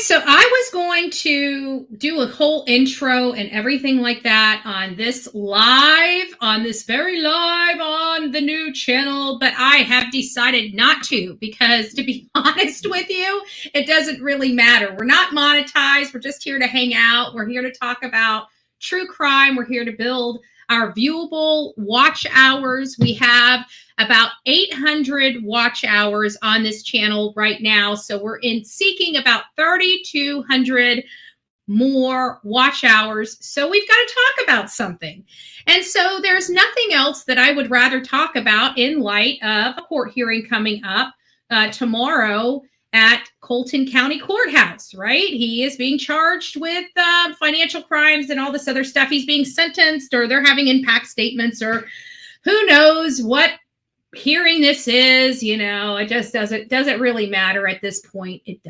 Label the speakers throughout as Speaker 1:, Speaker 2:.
Speaker 1: So I was going to do a whole intro and everything like that on this very live on the new channel, but I have decided not to because, to be honest with you, it doesn't really matter. We're not monetized. We're just here to hang out. We're here to talk about true crime. We're here to build our viewable watch hours. We have about 800 watch hours on this channel right now. So we're seeking about 3,200 more watch hours. So we've got to talk about something. And so there's nothing else that I would rather talk about in light of a court hearing coming up tomorrow at Colton County Courthouse, right? He is being charged with financial crimes and all this other stuff. He's being sentenced, or they're having impact statements, or who knows what hearing this is. It just doesn't really matter at this point. It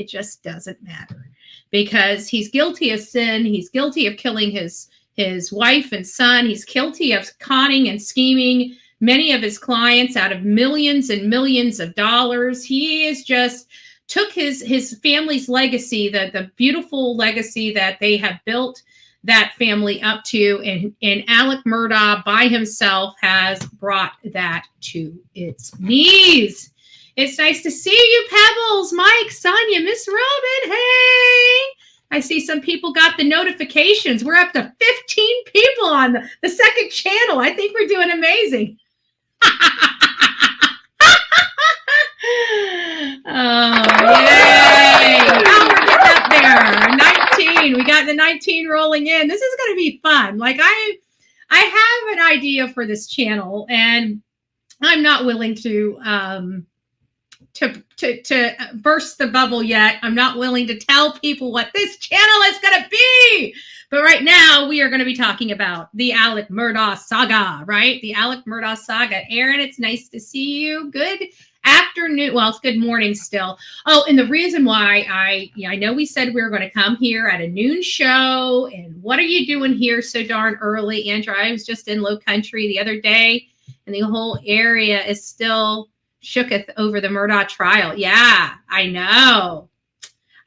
Speaker 1: just doesn't matter, because he's guilty of sin. He's guilty of killing his wife and son. He's guilty of conning and scheming many of his clients out of millions and millions of dollars. He is just took his family's legacy, the beautiful legacy that they have built that family up to, and Alec Murdaugh by himself has brought that to its knees. It's nice to see you, Pebbles, Mike, Sonia, Miss Robin. Hey, I see some people got the notifications. We're up to 15 people on the second channel. I think we're doing amazing. Oh, yay. Now we're getting up there. 19. We got the 19 rolling in. This is going to be fun. Like, I have an idea for this channel, and I'm not willing to burst the bubble yet. I'm not willing to tell people what this channel is going to be. But right now, we are going to be talking about the Alec Murdaugh saga, right? The Alec Murdaugh saga. Aaron, it's nice to see you. Good afternoon. Well, it's good morning still. Oh, and the reason why I know we said we were going to come here at a noon show. And what are you doing here so darn early, Andrew? I was just in Low Country the other day, and the whole area is still shooketh over the Murdaugh trial. Yeah, I know.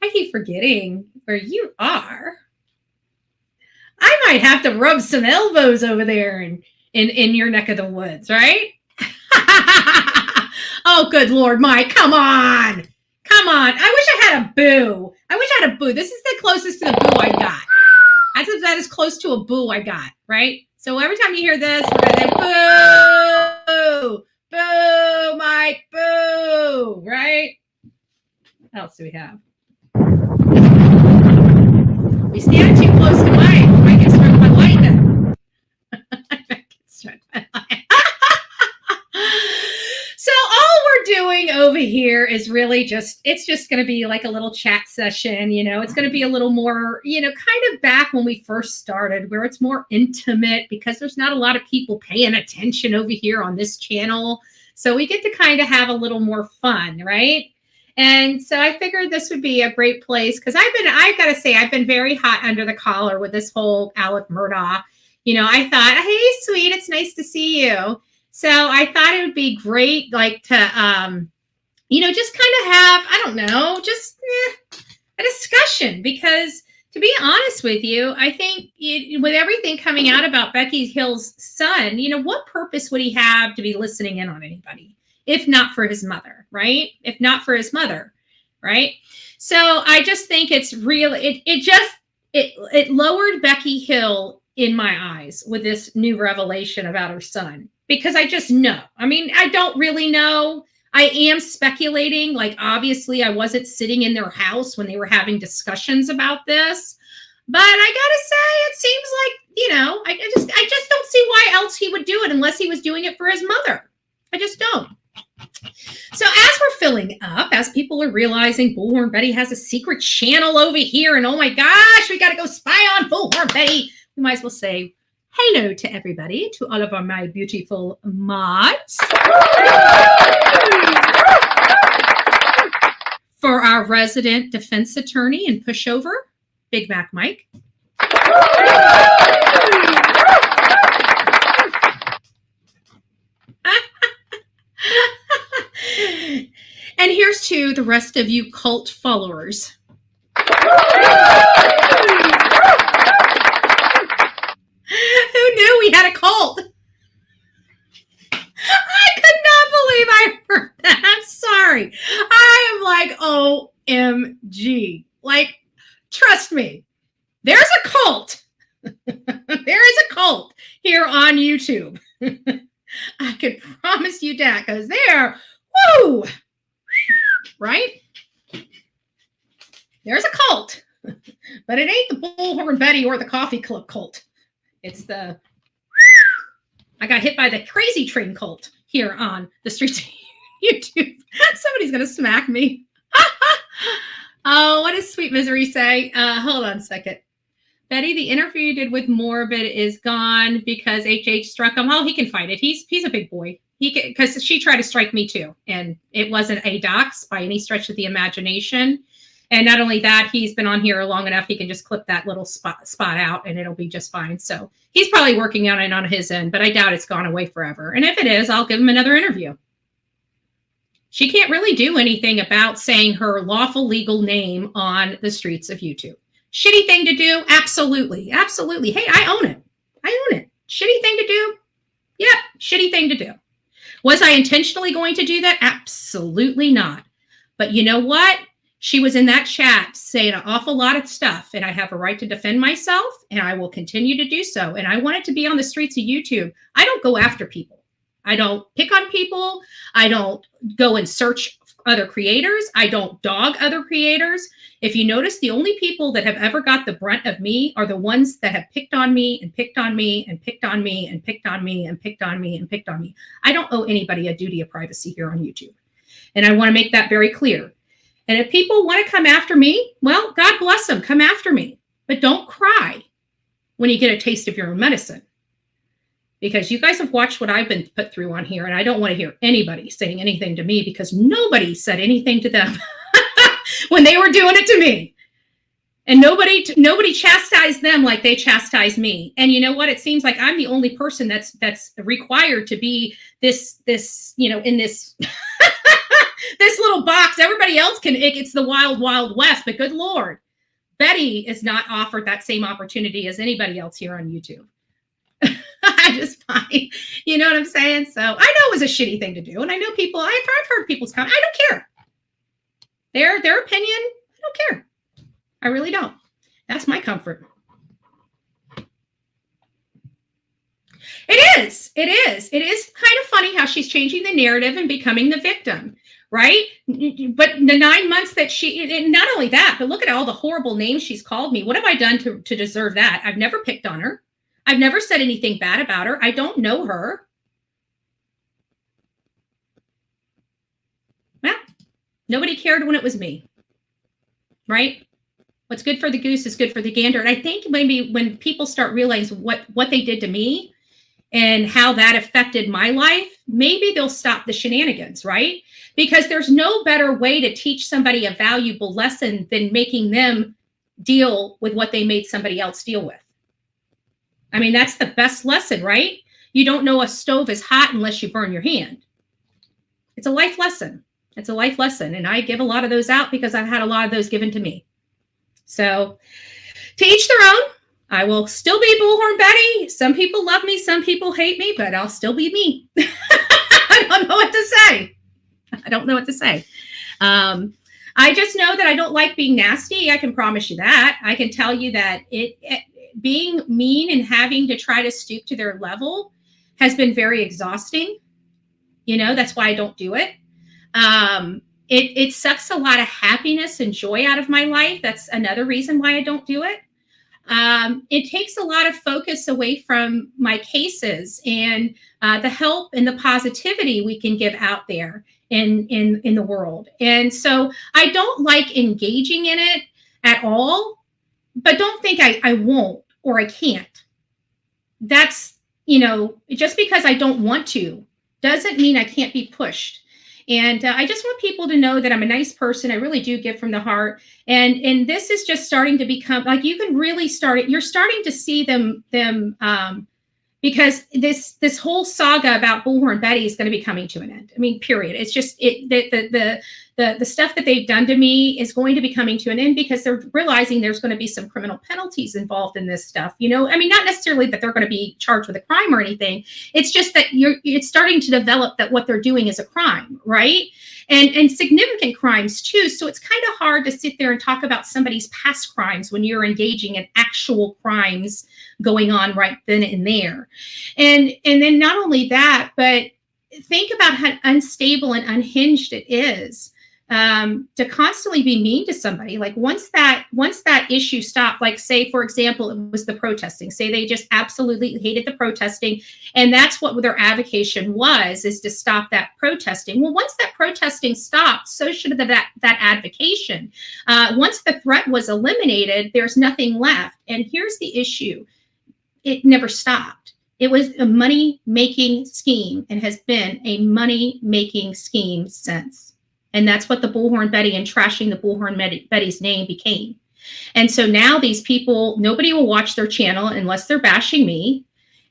Speaker 1: I keep forgetting where you are. I might have to rub some elbows over there in your neck of the woods, right? Oh, good Lord, Mike, come on. Come on. I wish I had a boo. This is the closest to the boo I got. That is close to a boo I got, right? So every time you hear this, we're going to say, boo, boo, Mike, boo, right? What else do we have? We stand too close to Mike. Mike gets struck by lightning. So all we're doing over here is really it's just going to be like a little chat session. It's going to be a little more, kind of back when we first started, where it's more intimate, because there's not a lot of people paying attention over here on this channel. So we get to kind of have a little more fun, right? And so I figured this would be a great place, because I've got to say, I've been very hot under the collar with this whole Alec Murdaugh. I thought, hey, sweet, it's nice to see you. So I thought it would be great, like, to, just kind of have, I don't know, just a discussion. Because to be honest with you, I think with everything coming out about Becky Hill's son, what purpose would he have to be listening in on anybody? If not for his mother, right? If not for his mother, right? So I just think it's real. It lowered Becky Hill in my eyes with this new revelation about her son, because I just know. I mean, I don't really know. I am speculating. Like, obviously, I wasn't sitting in their house when they were having discussions about this. But I gotta say, it seems like, I just don't see why else he would do it unless he was doing it for his mother. I just don't. So as we're filling up, as people are realizing Bullhorn Betty has a secret channel over here, and oh my gosh, we got to go spy on Bullhorn Betty, we might as well say hello to everybody, to all of my beautiful mods. For our resident defense attorney and pushover, Big Mac Mike. And here's to the rest of you cult followers. Who knew we had a cult? I could not believe I heard that. I'm sorry. I am like, OMG. Like, trust me, there's a cult. There is a cult here on YouTube. I could promise you that, because they're, woo, right? There's a cult, but it ain't the Bullhorn Betty or the Coffee Club cult. It's the, I got hit by the crazy train cult here on the streets of YouTube. Somebody's going to smack me. Oh, what does Sweet Misery say? Hold on a second. Betty, the interview you did with Morbid is gone because HH struck him. Oh, he can fight it. He's a big boy. He can, because she tried to strike me too, and it wasn't a dox by any stretch of the imagination. And not only that, he's been on here long enough, he can just clip that little spot out and it'll be just fine. So he's probably working on it on his end, but I doubt it's gone away forever. And if it is, I'll give him another interview. She can't really do anything about saying her lawful legal name on the streets of YouTube. Shitty thing to do? Absolutely. Absolutely. Hey, I own it. I own it. Shitty thing to do? Yep. Shitty thing to do. Was I intentionally going to do that? Absolutely not. But you know what? She was in that chat saying an awful lot of stuff, and I have a right to defend myself, and I will continue to do so. And I want it to be on the streets of YouTube. I don't go after people. I don't pick on people. I don't go and search other creators. I don't dog other creators. If you notice, the only people that have ever got the brunt of me are the ones that have picked on me and picked on me and picked on me and picked on me and picked on me and picked on me. I don't owe anybody a duty of privacy here on YouTube. And I want to make that very clear. And if people want to come after me, well, God bless them, come after me. But don't cry when you get a taste of your own medicine. Because you guys have watched what I've been put through on here, and I don't want to hear anybody saying anything to me because nobody said anything to them when they were doing it to me. And nobody chastised them like they chastised me. And you know what? It seems like I'm the only person that's required to be this, in this this little box. Everybody else it's the wild, wild west, but good Lord, Betty is not offered that same opportunity as anybody else here on YouTube. I just find, you know what I'm saying? So I know it was a shitty thing to do. And I know people, I've heard people's comments. I don't care. Their opinion, I don't care. I really don't. That's my comfort. It is kind of funny how she's changing the narrative and becoming the victim, right? But the 9 months that not only that, but look at all the horrible names she's called me. What have I done to deserve that? I've never picked on her. I've never said anything bad about her. I don't know her. Well, nobody cared when it was me, right? What's good for the goose is good for the gander. And I think maybe when people start realizing what they did to me and how that affected my life, maybe they'll stop the shenanigans, right? Because there's no better way to teach somebody a valuable lesson than making them deal with what they made somebody else deal with. I mean, that's the best lesson, right? You don't know a stove is hot unless you burn your hand. It's a life lesson. It's a life lesson. And I give a lot of those out because I've had a lot of those given to me. So to each their own. I will still be Bullhorn Betty. Some people love me. Some people hate me, but I'll still be me. I don't know what to say. I don't know what to say. I just know that I don't like being nasty. I can promise you that. I can tell you that being mean and having to try to stoop to their level has been very exhausting. You know, that's why I don't do it. It sucks a lot of happiness and joy out of my life. That's another reason why I don't do it. It takes a lot of focus away from my cases and the help and the positivity we can give out there in the world. And so I don't like engaging in it at all, but don't think I won't or I can't. That's, just because I don't want to doesn't mean I can't be pushed. And I just want people to know that I'm a nice person. I really do give from the heart. And this is just starting to become like, you can really start it. You're starting to see them because this whole saga about Bullhorn Betty is going to be coming to an end. I mean, period. It's just the stuff that they've done to me is going to be coming to an end because they're realizing there's going to be some criminal penalties involved in this stuff. You know, I mean, not necessarily that they're going to be charged with a crime or anything. It's just that it's starting to develop that what they're doing is a crime, right? And significant crimes too. So it's kind of hard to sit there and talk about somebody's past crimes when you're engaging in actual crimes going on right then and there. And then not only that, but think about how unstable and unhinged it is to constantly be mean to somebody. Like once that issue stopped, like say, for example, it was the protesting. Say they just absolutely hated the protesting. And that's what their avocation was, is to stop that protesting. Well, once that protesting stopped, so should that advocation. Once the threat was eliminated, there's nothing left. And here's the issue. It never stopped. It was a money-making scheme and has been a money-making scheme since. And that's what the Bullhorn Betty and trashing the Bullhorn Betty's name became. And so now these people, nobody will watch their channel unless they're bashing me.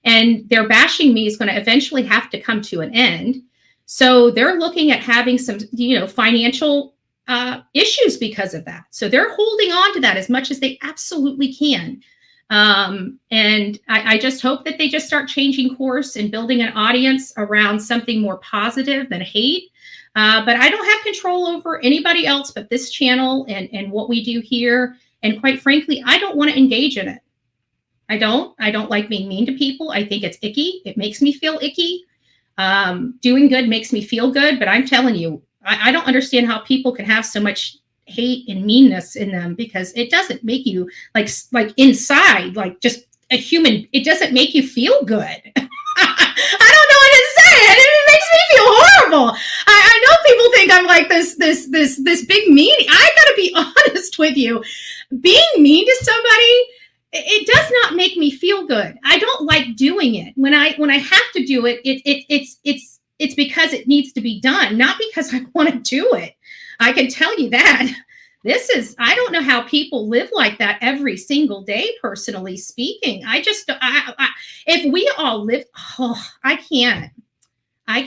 Speaker 1: And their bashing me is going to eventually have to come to an end. So they're looking at having some, financial issues because of that. So they're holding on to that as much as they absolutely can. And I just hope that they just start changing course and building an audience around something more positive than hate. But I don't have control over anybody else but this channel and what we do here. And quite frankly, I don't want to engage in it. I don't like being mean to people. I think it's icky. It makes me feel icky. Doing good makes me feel good. But I'm telling you, I don't understand how people can have so much hate and meanness in them, because it doesn't make you like inside, like just a human. It doesn't make you feel good. I don't know what to say. It makes me feel horrible. I know people think I'm like this big meanie. I gotta be honest with you. Being mean to somebody, it does not make me feel good. I don't like doing it. When I have to do it, it's because it needs to be done, not because I want to do it. I can tell you that. I don't know how people live like that every single day, personally speaking. If we all live, I can't. I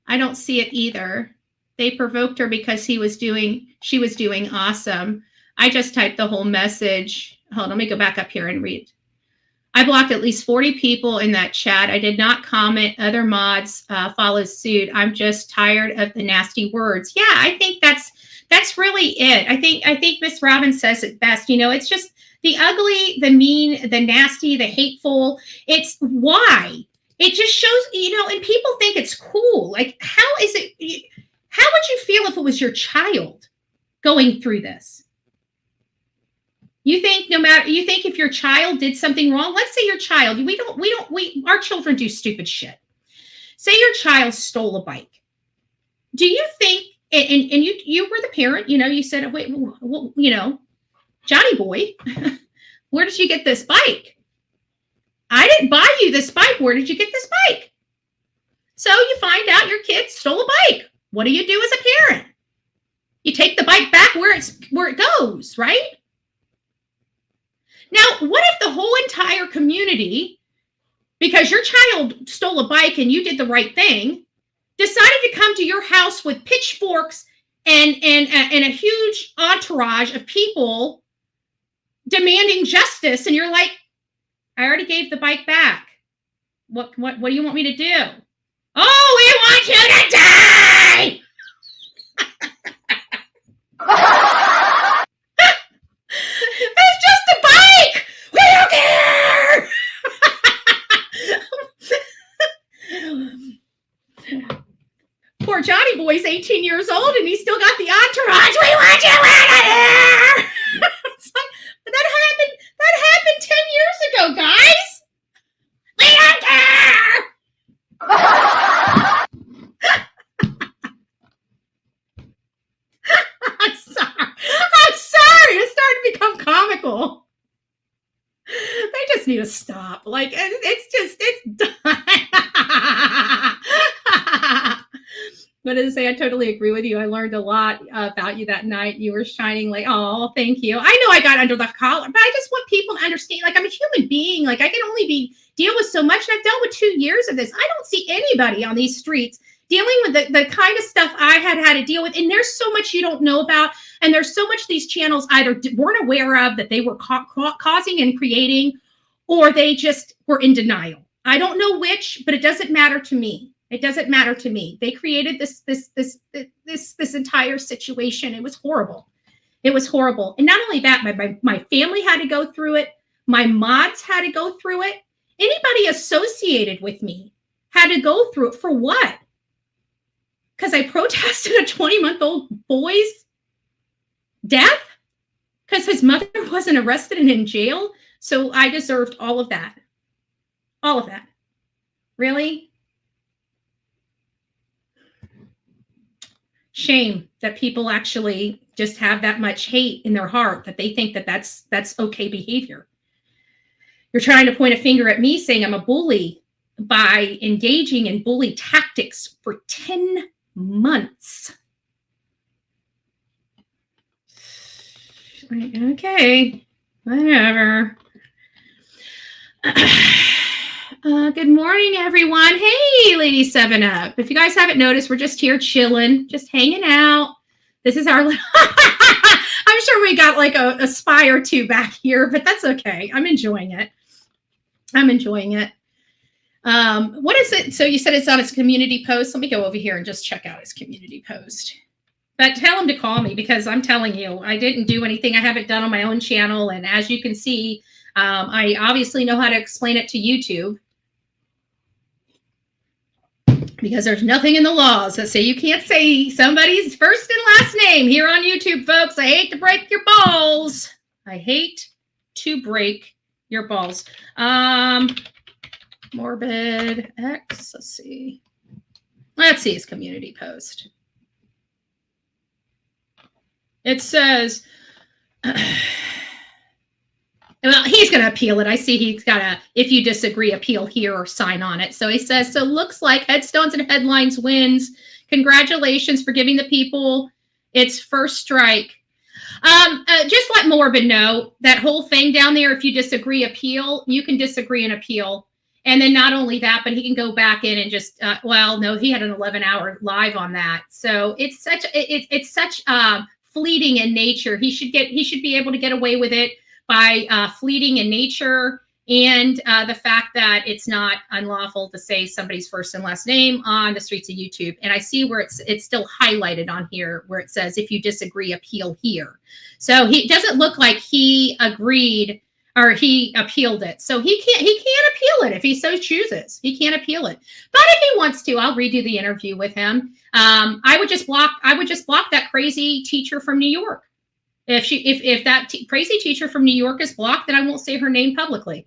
Speaker 1: don't see it either. They provoked her because she was doing awesome. I just typed the whole message. Hold on, let me go back up here and read. I blocked at least 40 people in that chat. I did not comment. Other mods followed suit. I'm just tired of the nasty words. Yeah, I think that's really it. I think Miss Robin says it best. It's just the ugly, the mean, the nasty, the hateful. It's why. It just shows, and people think it's cool. Like, how would you feel if it was your child going through this? You think if your child did something wrong, let's say your child, our children do stupid shit. Say your child stole a bike. Do you think, and you were the parent, you said, wait, well, Johnny boy, where did you get this bike? I didn't buy you this bike. Where did you get this bike? So you find out your kid stole a bike. What do you do as a parent? You take the bike back where it goes, right? Now, what if the whole entire community, because your child stole a bike and you did the right thing, decided to come to your house with pitchforks and a huge entourage of people demanding justice, and you're like, I already gave the bike back. What do you want me to do? Oh, we want you to die! It's just a bike! We don't care! Poor Johnny boy's 18 years old and he's still got the entourage. We want you out of here! It's like, but that happened 10 years ago, guys! We don't care! I'm sorry. It's starting to become comical. They just need to stop. Like, it's done. What did it say? I totally agree with you. I learned a lot about you that night. You were shining like, oh, thank you. I know I got under the collar, but I just want people to understand, like, I'm a human being. Like, I can only deal with so much. And I've dealt with 2 years of this. I don't see anybody on these streets dealing with the kind of stuff I had to deal with. And there's so much you don't know about. And there's so much these channels either weren't aware of that they were causing and creating, or they just were in denial. I don't know which, but it doesn't matter to me. It doesn't matter to me. They created this entire situation. It was horrible. It was horrible. And not only that, my family had to go through it. My mods had to go through it. Anybody associated with me had to go through it. For what? Because I protested a 20-month-old boy's death? Because his mother wasn't arrested and in jail? So I deserved all of that. All of that. Really? Shame that people actually just have that much hate in their heart that they think that that's okay behavior. You're trying to point a finger at me saying I'm a bully by engaging in bully tactics for 10 months. Okay, whatever. Good morning, everyone. Hey, Lady 7-Up. If you guys haven't noticed, we're just here chilling, just hanging out. This is our... I'm sure we got like a spy or two back here, but that's okay. I'm enjoying it. I'm enjoying it. What is it? So you said it's on his community post. Let me go over here and just check out his community post. But tell him to call me, because I'm telling you, I didn't do anything I haven't done on my own channel. And as you can see, I obviously know how to explain it to YouTube, because there's nothing in the laws that say you can't say somebody's first and last name here on YouTube, folks. I hate to break your balls. I hate to break your balls. Morbid X. Let's see. Let's see his community post. It says, well, he's going to appeal it. I see he's got a, if you disagree, appeal here or sign on it. So he says, so looks like Headstones and Headlines wins. Congratulations for giving the people its first strike. Just let Morbid know that whole thing down there. If you disagree, appeal. You can disagree and appeal. And then not only that, but he can go back in and just, well, no, he had an 11-hour live on that. So it's such fleeting in nature. He should be able to get away with it by fleeting in nature, and the fact that it's not unlawful to say somebody's first and last name on the streets of YouTube. And I see where it's still highlighted on here where it says, if you disagree, appeal here. So he doesn't look like he agreed or he appealed it. So he can't appeal it if he so chooses. He can't appeal it. But if he wants to, I'll redo the interview with him. I would just block that crazy teacher from New York. If that crazy teacher from New York is blocked, then I won't say her name publicly.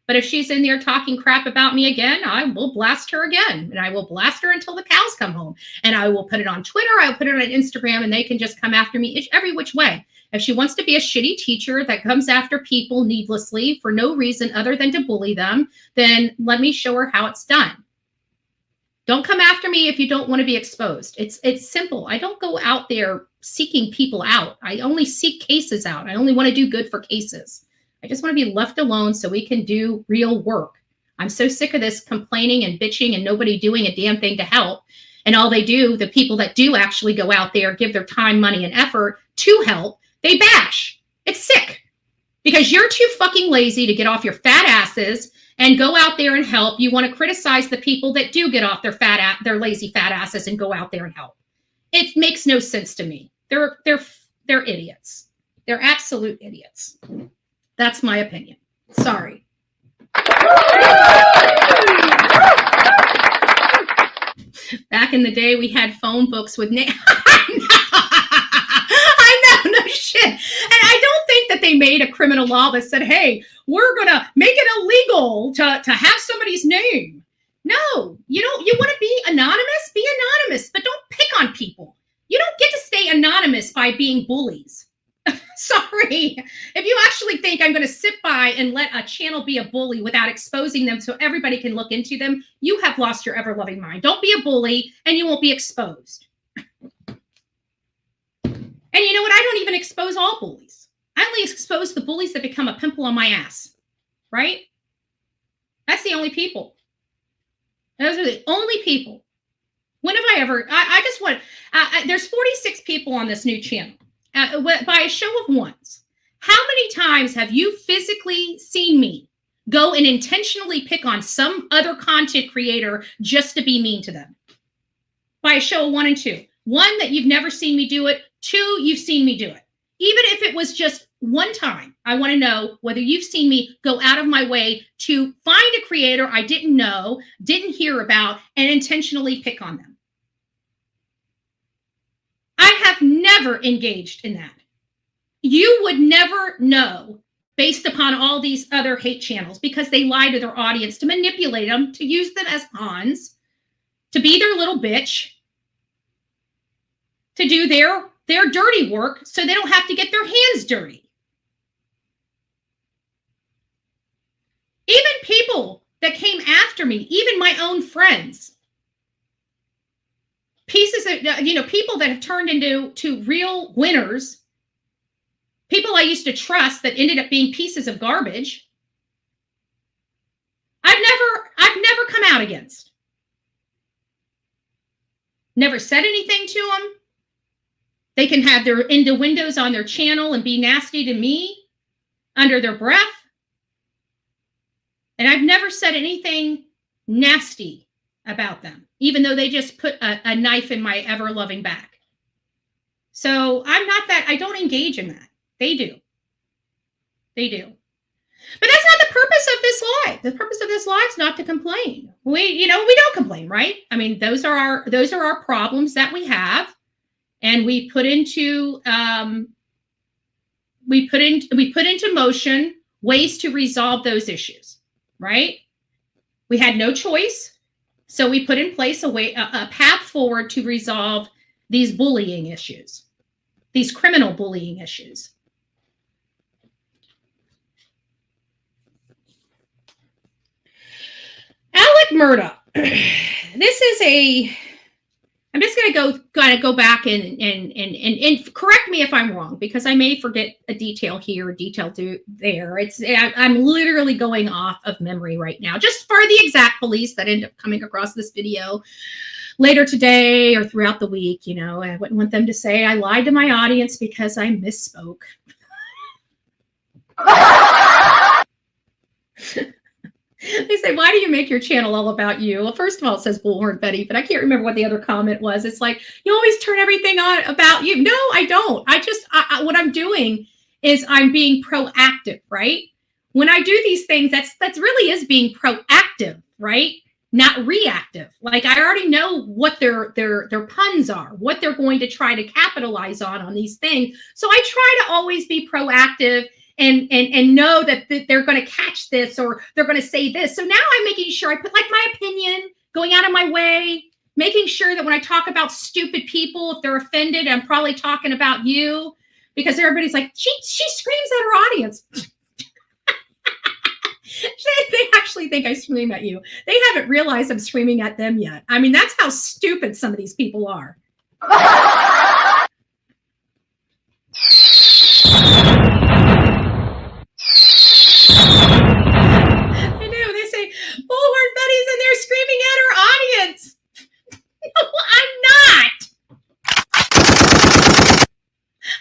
Speaker 1: But if she's in there talking crap about me again, I will blast her again. And I will blast her until the cows come home. And I will put it on Twitter. I will put it on Instagram, and they can just come after me every which way. If she wants to be a shitty teacher that comes after people needlessly for no reason other than to bully them, then let me show her how it's done. Don't come after me if you don't want to be exposed. It's simple. I don't go out there seeking people out. I only seek cases out. I only want to do good for cases. I just want to be left alone so we can do real work. I'm so sick of this complaining and bitching and nobody doing a damn thing to help. And all they do, the people that do actually go out there, give their time, money, and effort to help, they bash. It's sick because you're too fucking lazy to get off your fat asses and go out there and help. You want to criticize the people that do get off their lazy fat asses and go out there and help. It makes no sense to me. They're idiots. They're absolute idiots. That's my opinion. Sorry. Back in the day, we had phone books with names. I know, no shit. And I don't think that they made a criminal law that said, hey, we're going to make it illegal to have somebody's name. No, you want to be anonymous? Be anonymous, but don't pick on people. You don't get to stay anonymous by being bullies. Sorry. If you actually think I'm going to sit by and let a channel be a bully without exposing them so everybody can look into them, you have lost your ever-loving mind. Don't be a bully and you won't be exposed. And you know what? I don't even expose all bullies. I only expose the bullies that become a pimple on my ass, right? That's the only people. Those are the only people. When have I ever, I just want, there's 46 people on this new channel. By a show of ones, how many times have you physically seen me go and intentionally pick on some other content creator just to be mean to them? By a show of 1 and 2. 1, that you've never seen me do it. 2, you've seen me do it. Even if it was just one time, I want to know whether you've seen me go out of my way to find a creator I didn't know, didn't hear about, and intentionally pick on them. I have never engaged in that. You would never know based upon all these other hate channels because they lie to their audience to manipulate them, to use them as pawns, to be their little bitch, to do their dirty work so they don't have to get their hands dirty. Even people that came after me, even my own friends, pieces of, people that have turned into real winners, people I used to trust that ended up being pieces of garbage, I've never come out against. Never said anything to them. They can have their innuendos on their channel and be nasty to me under their breath. And I've never said anything nasty about them, even though they just put a knife in my ever-loving back. So I'm not that, I don't engage in that. They do. They do. But that's not the purpose of this live. The purpose of this live is not to complain. We don't complain, right? I mean, those are our problems that we have. And we put into motion ways to resolve those issues, right? We had no choice, so we put in place a path forward to resolve these bullying issues, these criminal bullying issues. Alec Murdaugh. This is I'm just going to go back and correct me if I'm wrong, because I may forget a detail here, a detail there. I'm literally going off of memory right now, just for the exact police that end up coming across this video later today or throughout the week. I wouldn't want them to say I lied to my audience because I misspoke. They say, why do you make your channel all about you? Well, first of all, it says Bullhorn Betty, but I can't remember what the other comment was. It's like, you always turn everything on about you. No, I don't. What I'm doing is I'm being proactive, right? When I do these things, that's really is being proactive, right? Not reactive. Like, I already know what their puns are, what they're going to try to capitalize on these things. So I try to always be proactive and know that they're going to catch this or they're going to say this. So now I'm making sure I put like my opinion, going out of my way, making sure that when I talk about stupid people, if they're offended, I'm probably talking about you, because everybody's like, she screams at her audience. They actually think I scream at you. They haven't realized I'm screaming at them yet. I mean, that's how stupid some of these people are. I know, they say, Bullhorn Betty's in there screaming at her audience. No, I'm not.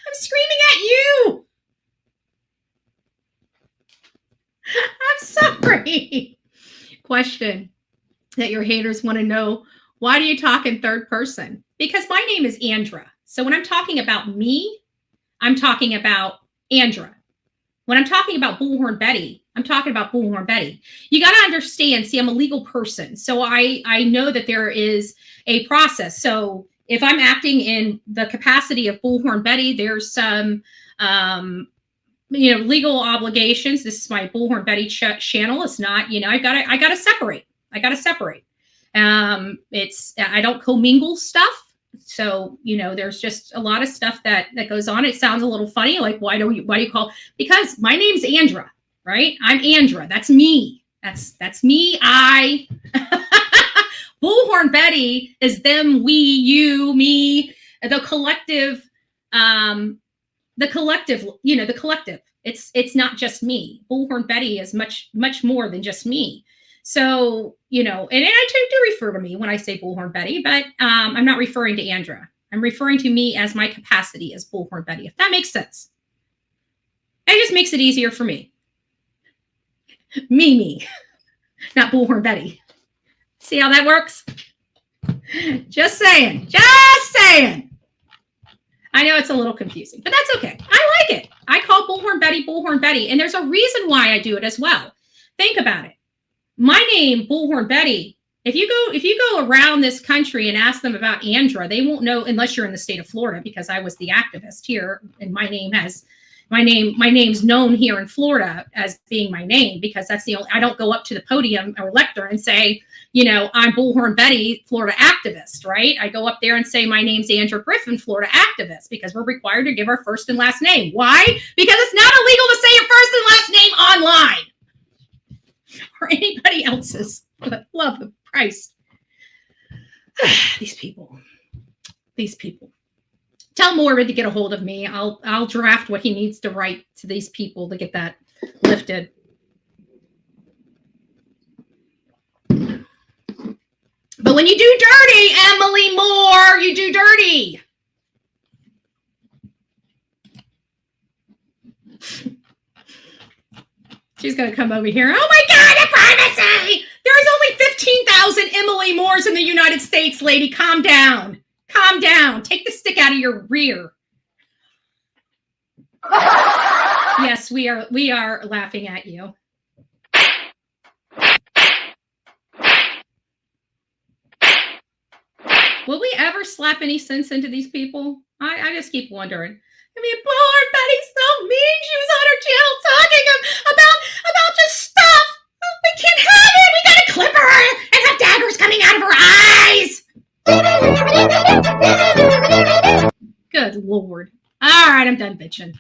Speaker 1: I'm screaming at you. I'm sorry. Question that your haters want to know, why do you talk in third person? Because my name is Andra. So when I'm talking about me, I'm talking about Andra. When I'm talking about Bullhorn Betty, I'm talking about Bullhorn Betty. You got to understand, see, I'm a legal person. So I know that there is a process. So if I'm acting in the capacity of Bullhorn Betty, there's some, legal obligations. This is my Bullhorn Betty channel. It's not, I gotta separate. I don't commingle stuff. So, there's just a lot of stuff that goes on. It sounds a little funny. Like, why do you call? Because my name's Andra, right? I'm Andra. That's me. That's me. Bullhorn Betty is them, we, you, me, the collective, the collective. It's not just me. Bullhorn Betty is much, much more than just me. So, and I do refer to me when I say Bullhorn Betty, but I'm not referring to Andra. I'm referring to me as my capacity as Bullhorn Betty, if that makes sense. It just makes it easier for me. Me, not Bullhorn Betty. See how that works? Just saying. I know it's a little confusing, but that's okay. I like it. I call Bullhorn Betty, and there's a reason why I do it as well. Think about it. My name, Bullhorn Betty, if you go around this country and ask them about Andra, they won't know unless you're in the state of Florida, because I was the activist here, and my name's known here in Florida as being my name, because that's the only, I don't go up to the podium or lectern and say, I'm Bullhorn Betty, Florida activist, right? I go up there and say, my name's Andra Griffin, Florida activist, because we're required to give our first and last name. Why? Because it's not illegal to say your first and last name online or anybody else's, for the love of Christ. These people. Tell Morbid to get a hold of me. I'll draft what he needs to write to these people to get that lifted. But when you do dirty, Emily Moore, you do dirty. She's going to come over here. Oh my God, the privacy! There's only 15,000 Emily Moores in the United States, lady. Calm down. Calm down. Take the stick out of your rear. Yes, we are laughing at you. Will we ever slap any sense into these people? I just keep wondering. I mean, poor Betty's so mean. She was on her channel talking about just stuff. We can't have it. We gotta clip her and have daggers coming out of her eyes. Good Lord. All right, I'm done bitching.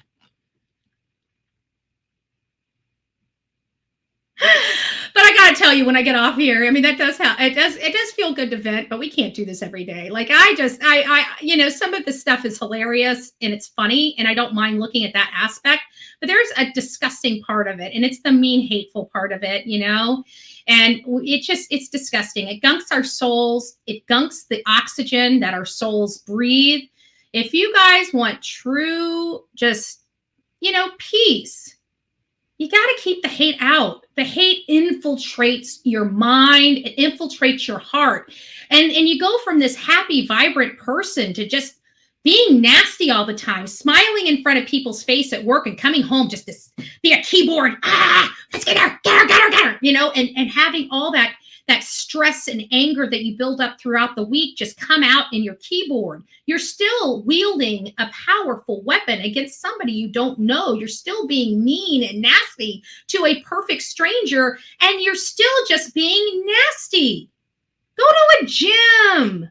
Speaker 1: But I gotta tell you, when I get off here, I mean, it does feel good to vent, but we can't do this every day. Like I some of the stuff is hilarious and it's funny, and I don't mind looking at that aspect, but there's a disgusting part of it, and it's the mean, hateful part of it, and it's disgusting. It gunks our souls. It gunks the oxygen that our souls breathe. If you guys want true, just, peace, you got to keep the hate out. The hate infiltrates your mind. It infiltrates your heart. And you go from this happy, vibrant person to just being nasty all the time, smiling in front of people's face at work and coming home just to be a keyboard. Let's get her, and having all that stress and anger that you build up throughout the week just come out in your keyboard. You're still wielding a powerful weapon against somebody you don't know. You're still being mean and nasty to a perfect stranger, and you're still just being nasty. Go to a gym.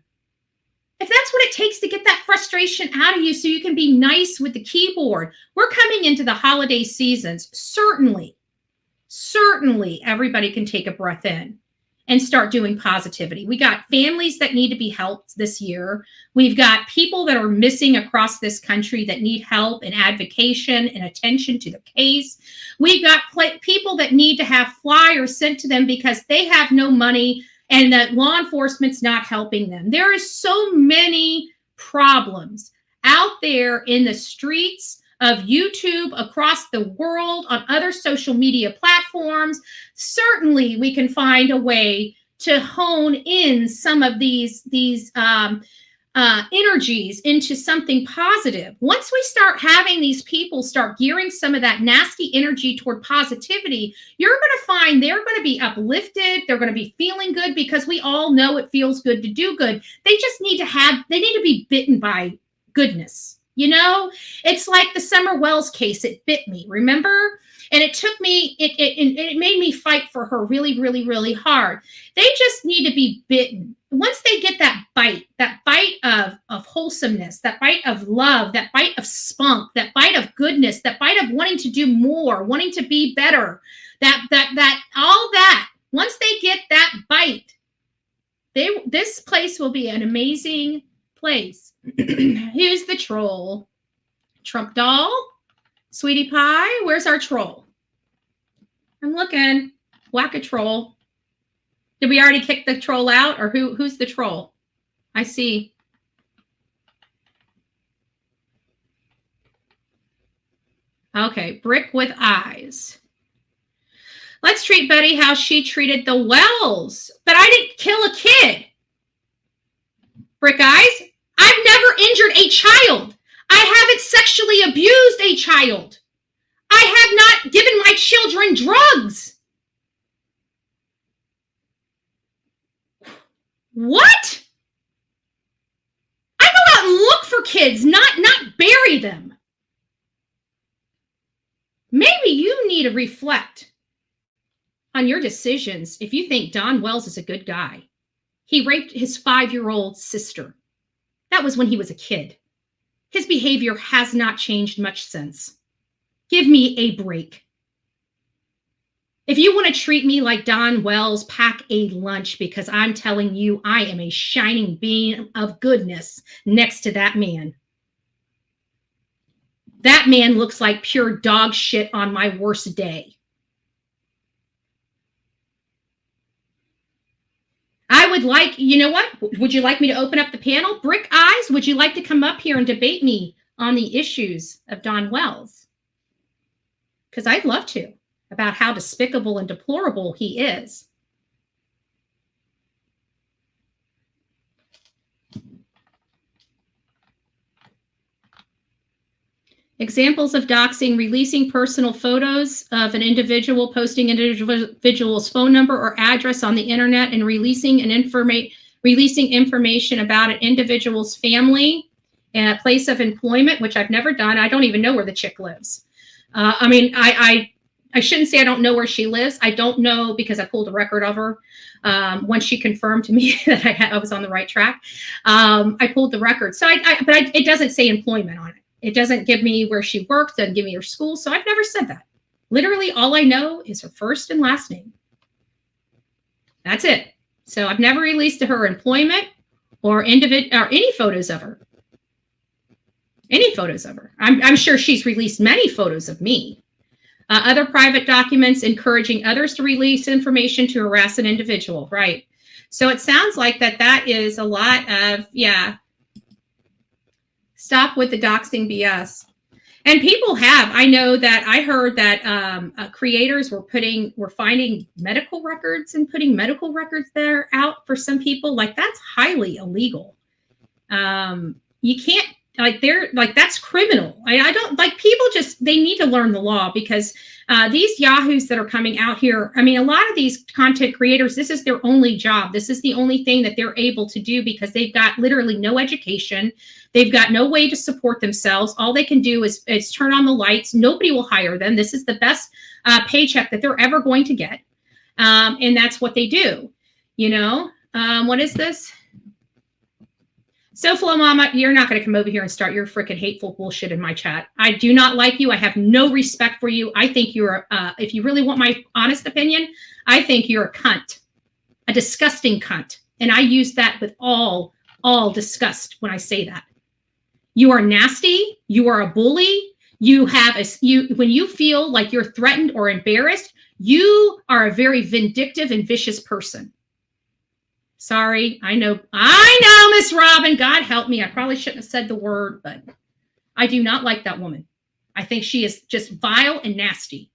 Speaker 1: If that's what it takes to get that frustration out of you so you can be nice with the keyboard. We're coming into the holiday seasons. Certainly, everybody can take a breath in and start doing positivity. We got families that need to be helped this year. We've got people that are missing across this country that need help and advocation and attention to the case. We've got people that need to have flyers sent to them because they have no money and that law enforcement's not helping them. There are so many problems out there in the streets of YouTube, across the world, on other social media platforms. Certainly, we can find a way to hone in some of these energies into something positive. Once we start having these people start gearing some of that nasty energy toward positivity, you're going to find they're going to be uplifted. They're going to be feeling good, because we all know it feels good to do good. They just need to be bitten by goodness. It's like the Summer Wells case. It bit me, remember? And it took me, it made me fight for her really, really, really hard. They just need to be bitten once they get that bite of wholesomeness, that bite of love, that bite of spunk, that bite of goodness, that bite of wanting to do more, wanting to be better, all that, once they get that bite, this place will be an amazing place. Who's the troll? Trump doll? Sweetie pie? Where's our troll? I'm looking. Whack a troll. Did we already kick the troll out, or who's the troll? I see. Okay, brick with eyes. Let's treat Betty how she treated the Wells. But I didn't kill a kid. Brick eyes, I've never injured a child. I haven't sexually abused a child. I have not given my children drugs. What? I go out and look for kids, not bury them. Maybe you need to reflect on your decisions if you think Don Wells is a good guy. He raped his 5-year-old sister. That was when he was a kid. His behavior has not changed much since. Give me a break. If you want to treat me like Don Wells, pack a lunch, because I'm telling you, I am a shining beam of goodness next to that man. That man looks like pure dog shit on my worst day. I would like, you know what? Would you like me to open up the panel? Brick Eyes, would you like to come up here and debate me on the issues of Don Wells? Because I'd love to, about how despicable and deplorable he is. Examples of doxing: releasing personal photos of an individual, posting an individual's phone number or address on the internet, and releasing information about an individual's family and a place of employment, which I've never done. I don't even know where the chick lives. I mean, I shouldn't say I don't know where she lives. I don't know, because I pulled a record of her once she confirmed to me that I was on the right track. I pulled the record, so it doesn't say employment on it. It doesn't give me where she worked, doesn't give me her school. So I've never said that. Literally, all I know is her first and last name. That's it. So I've never released to her employment or any photos of her. Any photos of her. I'm sure she's released many photos of me. Other private documents encouraging others to release information to harass an individual. Right. So it sounds like that is a lot of, yeah. Stop with the doxing BS. And people have. I know that I heard that creators were finding medical records and putting medical records there out for some people. Like, that's highly illegal. You can't, that's criminal. I don't like, people they need to learn the law, because these yahoos that are coming out here, I mean, a lot of these content creators, this is their only job. This is the only thing that they're able to do, because they've got literally no education. They've got no way to support themselves. All they can do is turn on the lights. Nobody will hire them. This is the best paycheck that they're ever going to get. And that's what they do. You know, what is this? So, Flo Mama, you're not going to come over here and start your freaking hateful bullshit in my chat. I do not like you. I have no respect for you. I think you're, if you really want my honest opinion, I think you're a cunt, a disgusting cunt. And I use that with all disgust when I say that. You are nasty. You are a bully. When you feel like you're threatened or embarrassed, you are a very vindictive and vicious person. Sorry, I know, Miss Robin. God help me. I probably shouldn't have said the word, but I do not like that woman. I think she is just vile and nasty.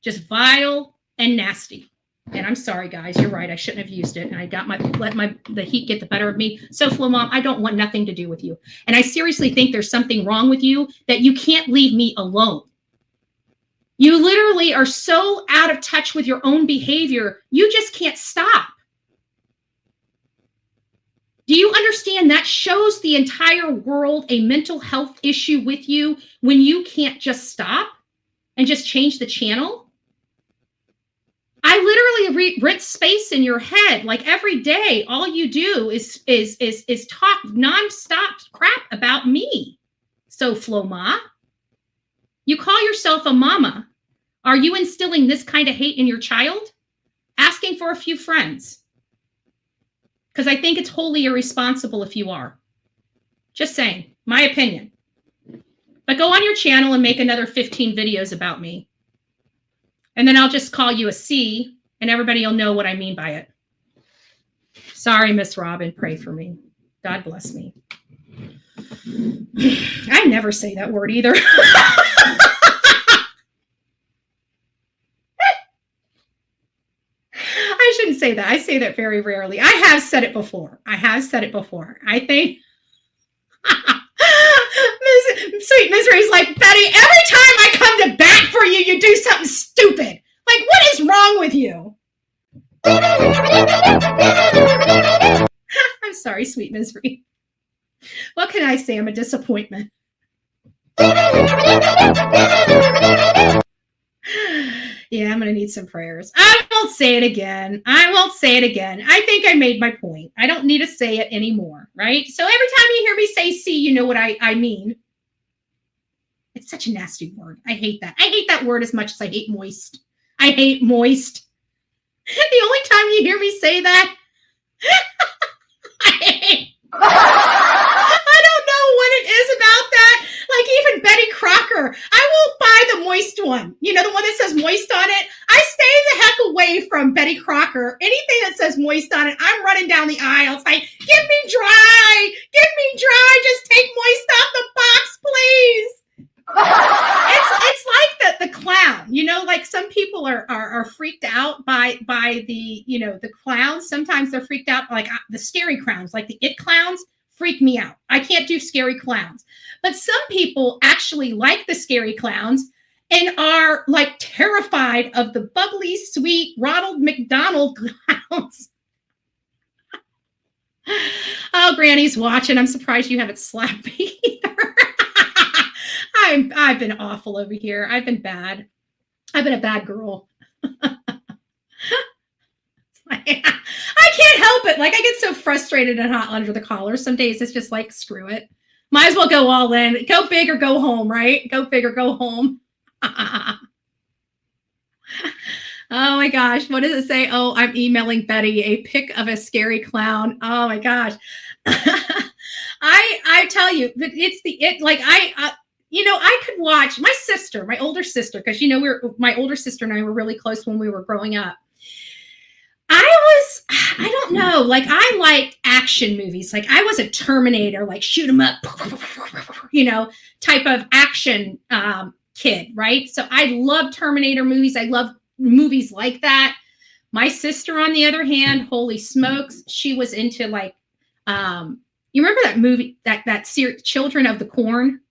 Speaker 1: Just vile and nasty. And I'm sorry, guys. You're right. I shouldn't have used it. And I got the heat get the better of me. So, Flo Mom, I don't want nothing to do with you. And I seriously think there's something wrong with you, that you can't leave me alone. You literally are so out of touch with your own behavior. You just can't stop. Do you understand that shows the entire world a mental health issue with you, when you can't just stop and just change the channel? I literally rent space in your head. Like every day, all you do is talk nonstop crap about me. So Floma, you call yourself a mama. Are you instilling this kind of hate in your child? Asking for a few friends. Because I think it's wholly irresponsible if you are. Just saying, my opinion. But go on your channel and make another 15 videos about me. And then I'll just call you a C, and everybody will know what I mean by it. Sorry, Miss Robin, pray for me. God bless me. I never say that word either. I shouldn't say that. I say that very rarely. I have said it before. I think Sweet Misery's like, Betty, every time I come to bat for you, you do something stupid. Like, what is wrong with you? I'm sorry, Sweet Misery. What can I say? I'm a disappointment. Yeah, I'm going to need some prayers. I won't say it again. I think I made my point. I don't need to say it anymore, right? So every time you hear me say C, you know what I mean. It's such a nasty word. I hate that. I hate that word as much as I hate moist. I hate moist. The only time you hear me say that, I don't know what it is about that. Like even Betty Crocker, I won't buy the moist one. You know, the one that says moist on it. I stay the heck away from Betty Crocker. Anything that says moist on it, I'm running down the aisle. It's like, give me dry. Just take moist off the box, please. It's like the clown, you know, like some people are freaked out by the, you know, the clowns. Sometimes they're freaked out, like the scary clowns, like the it clowns freak me out. I can't do scary clowns. But some people actually like the scary clowns and are like terrified of the bubbly, sweet Ronald McDonald clowns. Oh, Granny's watching. I'm surprised you haven't slapped me either. I've been awful over here. I've been bad. I've been a bad girl. I can't help it. Like I get so frustrated and hot under the collar. Some days it's just like, screw it. Might as well go all in. Go big or go home, right? Go big or go home. Oh my gosh. What does it say? Oh, I'm emailing Betty a pic of a scary clown. Oh my gosh. I tell you, it's you know, I could watch my sister, my older sister, because, you know, my older sister and I were really close when we were growing up. I don't know, like I liked action movies. Like I was a Terminator, like shoot 'em up, you know, type of action kid, right? So I love Terminator movies. I love movies like that. My sister, on the other hand, holy smokes, she was into like, you remember that movie, that series, Children of the Corn?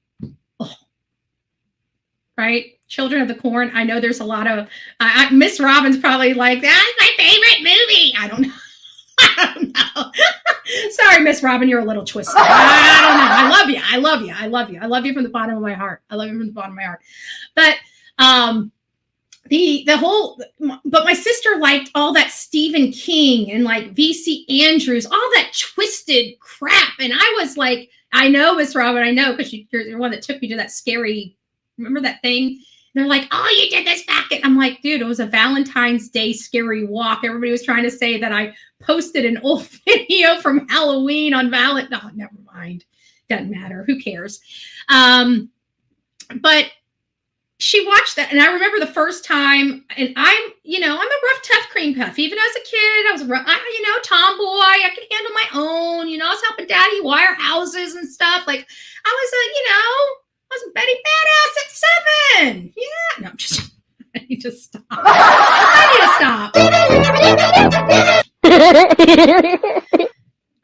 Speaker 1: Right? Children of the Corn. I know there's a lot of, Miss Robin's probably like, that's my favorite movie. I don't know. Sorry, Miss Robin, you're a little twisted. I don't know. I love you from the bottom of my heart. But but my sister liked all that Stephen King and like V.C. Andrews, all that twisted crap. And I was like, I know, Miss Robin, I know, because you're the one that took me to that scary, remember that thing? They're like, oh, you did this back. I'm like, dude, it was a Valentine's Day scary walk. Everybody was trying to say that I posted an old video from Halloween on Valentine's. Oh, never mind. Doesn't matter. Who cares? But she watched that. And I remember the first time, and I'm a rough, tough cream puff. Even as a kid, I was a rough, tomboy. I could handle my own. You know, I was helping daddy wire houses and stuff. Like I was wasn't Betty badass at 7? Yeah. No, I'm just, I need to stop.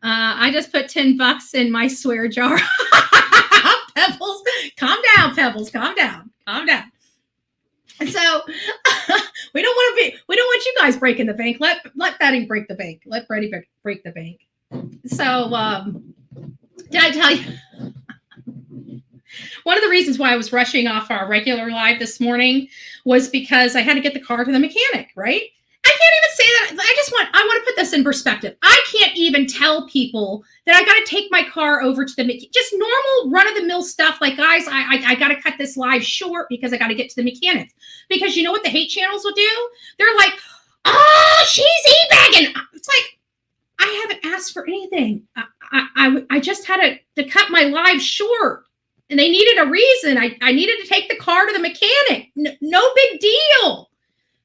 Speaker 1: I just put $10 in my swear jar. Pebbles, calm down, Pebbles, calm down. And so we don't want you guys breaking the bank. Let Betty break the bank. Let Betty break the bank. So did I tell you? One of the reasons why I was rushing off our regular live this morning was because I had to get the car to the mechanic, right? I want to put this in perspective. I can't even tell people that I got to take my car over to the, just normal run of the mill stuff. Like, guys, I got to cut this live short because I got to get to the mechanic. Because you know what the hate channels will do? They're like, oh, she's e-bagging. It's like, I haven't asked for anything. I just had to cut my live short. And they needed a reason. I needed to take the car to the mechanic. No big deal.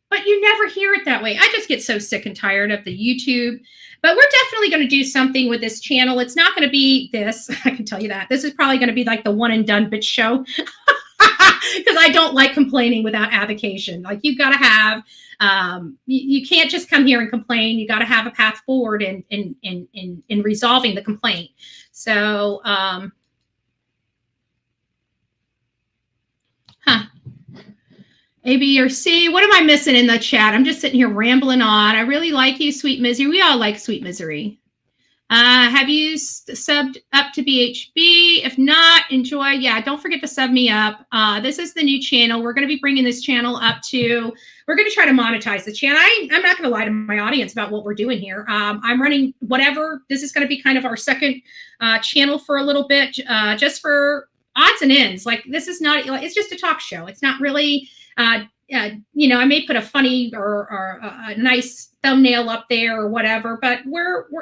Speaker 1: But you never hear it that way. I just get so sick and tired of the YouTube. But we're definitely going to do something with this channel. It's not going to be this. I can tell you that. This is probably going to be like the one and done bitch show. Because I don't like complaining without avocation. Like, you've got to have, you can't just come here and complain. You got to have a path forward in resolving the complaint. So, A, B, or C. What am I missing in the chat? I'm just sitting here rambling on. I really like you, Sweet Misery. We all like Sweet Misery. Have you subbed up to BHB? If not, enjoy. Yeah, don't forget to sub me up. This is the new channel. We're going to be bringing this channel up to, we're going to try to monetize the channel. I'm not going to lie to my audience about what we're doing here. I'm running whatever. This is going to be kind of our second channel for a little bit, just for odds and ends. Like, this is not, it's just a talk show. It's not really, you know, I may put a funny or a nice thumbnail up there or whatever, but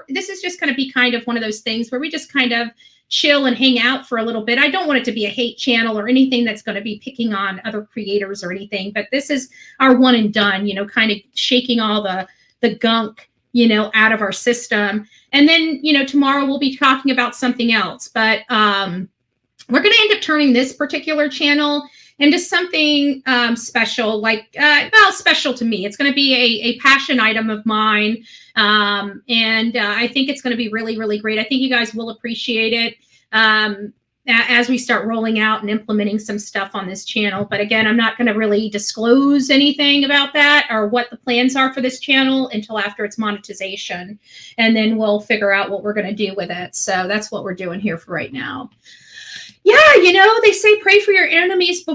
Speaker 1: this is just going to be kind of one of those things where we just kind of chill and hang out for a little bit. I don't want it to be a hate channel or anything that's going to be picking on other creators or anything, but this is our one and done, you know, kind of shaking all the gunk, you know, out of our system. And then, you know, tomorrow we'll be talking about something else, but we're going to end up turning this particular channel into something special, like, well, special to me. It's going to be a passion item of mine. And I think it's going to be really, really great. I think you guys will appreciate it as we start rolling out and implementing some stuff on this channel. But again, I'm not going to really disclose anything about that or what the plans are for this channel until after it's monetization. And then we'll figure out what we're going to do with it. So that's what we're doing here for right now. Yeah, you know, they say pray for your enemies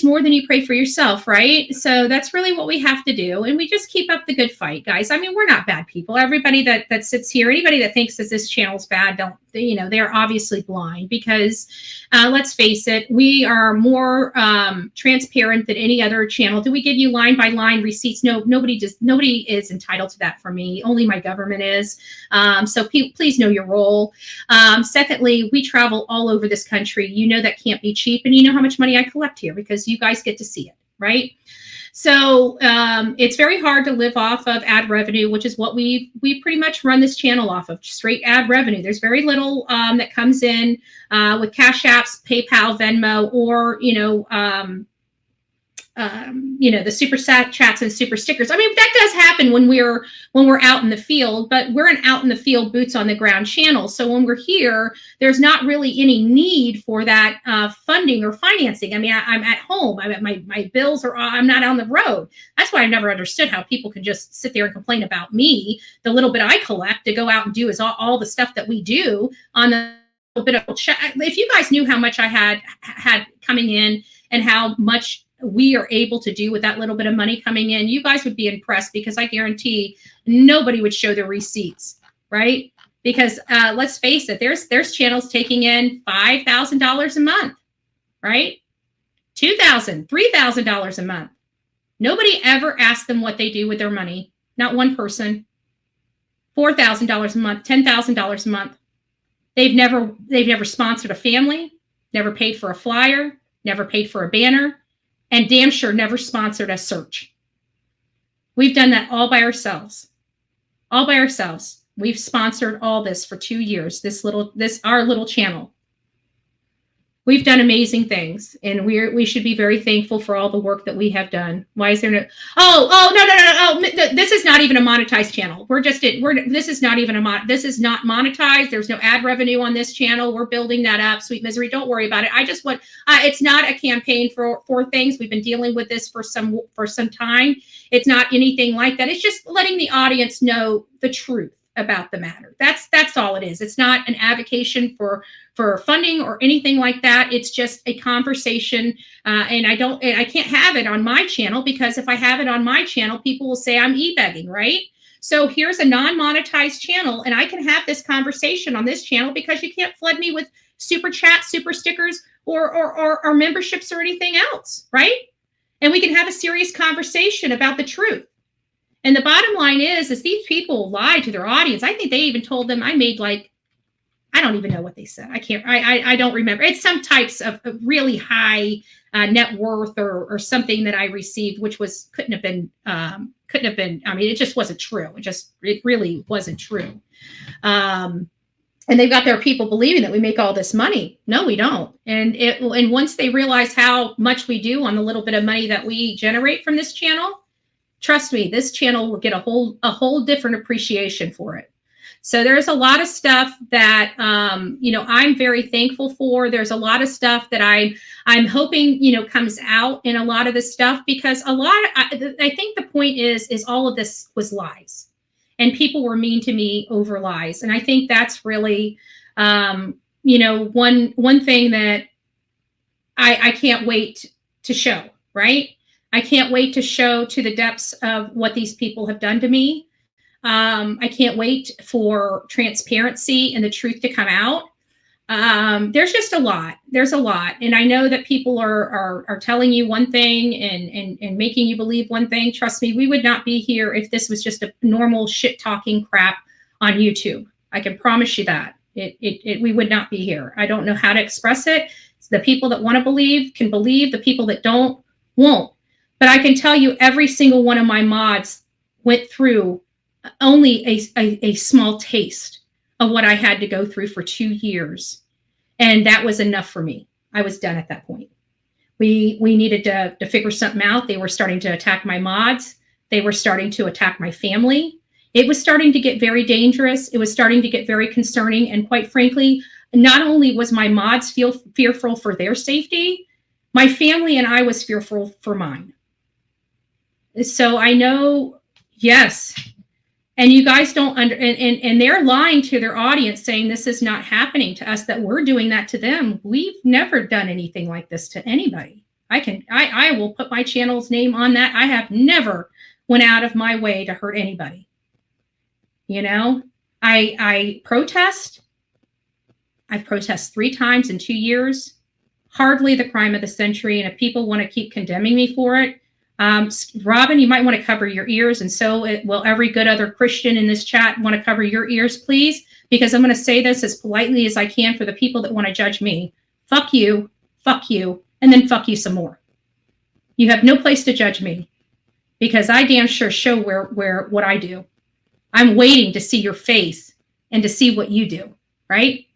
Speaker 1: more than you pray for yourself, right? So that's really what we have to do. And we just keep up the good fight, guys. I mean, we're not bad people. Everybody that sits here, anybody that thinks that this channel's bad, you know, they're obviously blind because let's face it, we are more transparent than any other channel. Do we give you line by line receipts? No, nobody is entitled to that from me. Only my government is. So please know your role. Secondly, we travel all over this country. You know that can't be cheap, and you know how much money I collect here because you guys get to see it, right? So it's very hard to live off of ad revenue, which is what we pretty much run this channel off of, straight ad revenue. There's very little that comes in with Cash Apps, PayPal, Venmo, or the super chats and super stickers. I mean, that does happen when we're out in the field, but we're an out in the field, boots on the ground channel. So when we're here, there's not really any need for that funding or financing. I mean, I'm at home. I'm at my bills, or I'm not on the road. That's why I've never understood how people can just sit there and complain about me, the little bit I collect to go out and do is all the stuff that we do on the little bit of chat. If you guys knew how much I had coming in and how much we are able to do with that little bit of money coming in, you guys would be impressed, because I guarantee nobody would show their receipts, right? Because let's face it, there's channels taking in $5,000 a month, right? $2,000, $3,000 a month. Nobody ever asks them what they do with their money. Not one person. $4,000 a month, $10,000 a month. They've never sponsored a family, never paid for a flyer, never paid for a banner, and damn sure never sponsored a search. We've done that all by ourselves. All by ourselves. We've sponsored all this for 2 years, our little channel. We've done amazing things, and we should be very thankful for all the work that we have done. Why is there no? No! This is not even a monetized channel. This is not monetized. There's no ad revenue on this channel. We're building that up. Sweet Misery, don't worry about it. I just want. It's not a campaign for things. We've been dealing with this for some time. It's not anything like that. It's just letting the audience know the truth. about the matter. That's all it is. It's not an advocation for funding or anything like that. It's just a conversation, and I can't have it on my channel, because if I have it on my channel, people will say I'm e-begging, right? So here's a non-monetized channel, and I can have this conversation on this channel because you can't flood me with super chats, super stickers, or memberships or anything else, right? And we can have a serious conversation about the truth. And the bottom line is these people lie to their audience. I think they even told them I made, like, I don't even know what they said. I don't remember. It's some types of really high net worth or something that I received, which couldn't have been. I mean, it just wasn't true. It really wasn't true. And they've got their people believing that we make all this money. No, we don't. And once they realize how much we do on the little bit of money that we generate from this channel, trust me, this channel will get a whole different appreciation for it. So there's a lot of stuff that I'm very thankful for. There's a lot of stuff that I'm hoping comes out in a lot of this stuff, because I think the point is all of this was lies, and people were mean to me over lies. And I think that's really one thing that I can't wait to show, right? I can't wait to show to the depths of what these people have done to me. I can't wait for transparency and the truth to come out. There's just a lot. There's a lot. And I know that people are telling you one thing and making you believe one thing. Trust me, we would not be here if this was just a normal shit talking crap on YouTube. I can promise you that. We would not be here. I don't know how to express it. The people that want to believe can believe. The people that don't won't. But I can tell you, every single one of my mods went through only a small taste of what I had to go through for 2 years. And that was enough for me. I was done at that point. We needed to figure something out. They were starting to attack my mods. They were starting to attack my family. It was starting to get very dangerous. It was starting to get very concerning. And quite frankly, not only was my mods fearful for their safety, my family and I was fearful for mine. So I know, yes. And you guys don't and they're lying to their audience, saying this is not happening to us, that we're doing that to them. We've never done anything like this to anybody. I will put my channel's name on that. I have never went out of my way to hurt anybody. I protest. I've protested 3 times in 2 years. Hardly the crime of the century. And if people want to keep condemning me for it, Robin, you might want to cover your ears, and so will every good other Christian in this chat. Want to cover your ears, please, because I'm going to say this as politely as I can for the people that want to judge me. Fuck you, and then fuck you some more. You have no place to judge me, because I damn sure show where what I do. I'm waiting to see your face and to see what you do, right?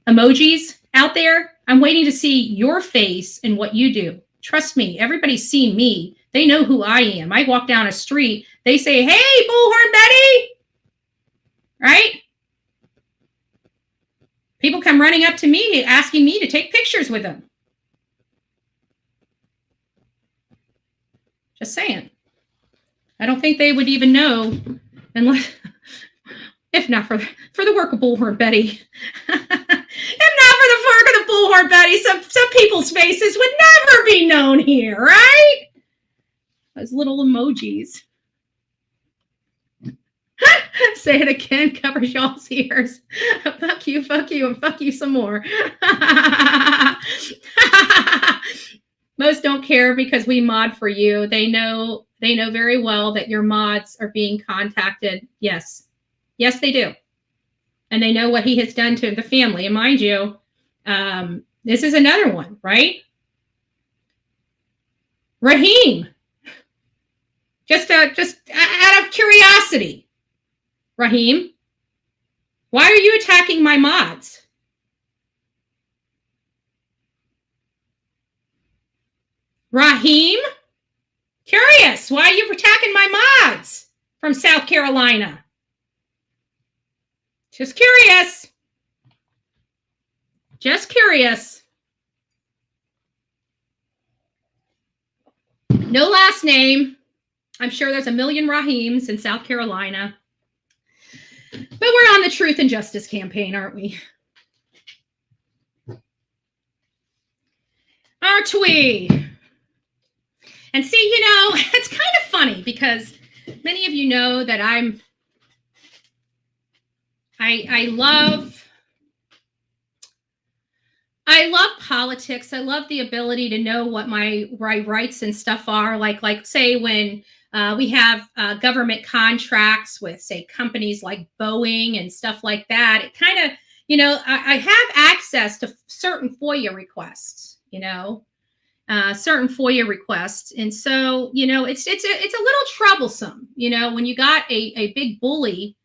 Speaker 1: Emojis out there, I'm waiting to see your face and what you do. Trust me, everybody's seen me. They know who I am. I walk down a street, they say, hey, Bullhorn Betty, right? People come running up to me, asking me to take pictures with them. Just saying. I don't think they would even know, unless, if not for the work of Bullhorn Betty. If not for the work of the Bullhorn Betty, some people's faces would never be known here, right? Those little emojis. Say it again, cover y'all's ears. Fuck you, and fuck you some more. Most don't care because we mod for you. They know very well that your mods are being contacted. Yes, they do. And they know what he has done to the family. And mind you, this is another one, right? Raheem. Just out of curiosity, Raheem, why are you attacking my mods? Raheem? Curious, why are you attacking my mods from South Carolina? Just curious. Just curious. No last name. I'm sure there's a million Raheems in South Carolina. But we're on the truth and justice campaign, aren't we? Aren't we? And see, it's kind of funny because many of you know that I love politics. I love the ability to know what my rights and stuff are. Like say when we have government contracts with, say, companies like Boeing and stuff like that. It kind of, I have access to certain FOIA requests, certain FOIA requests. And so, it's a little troublesome, when you got a big bully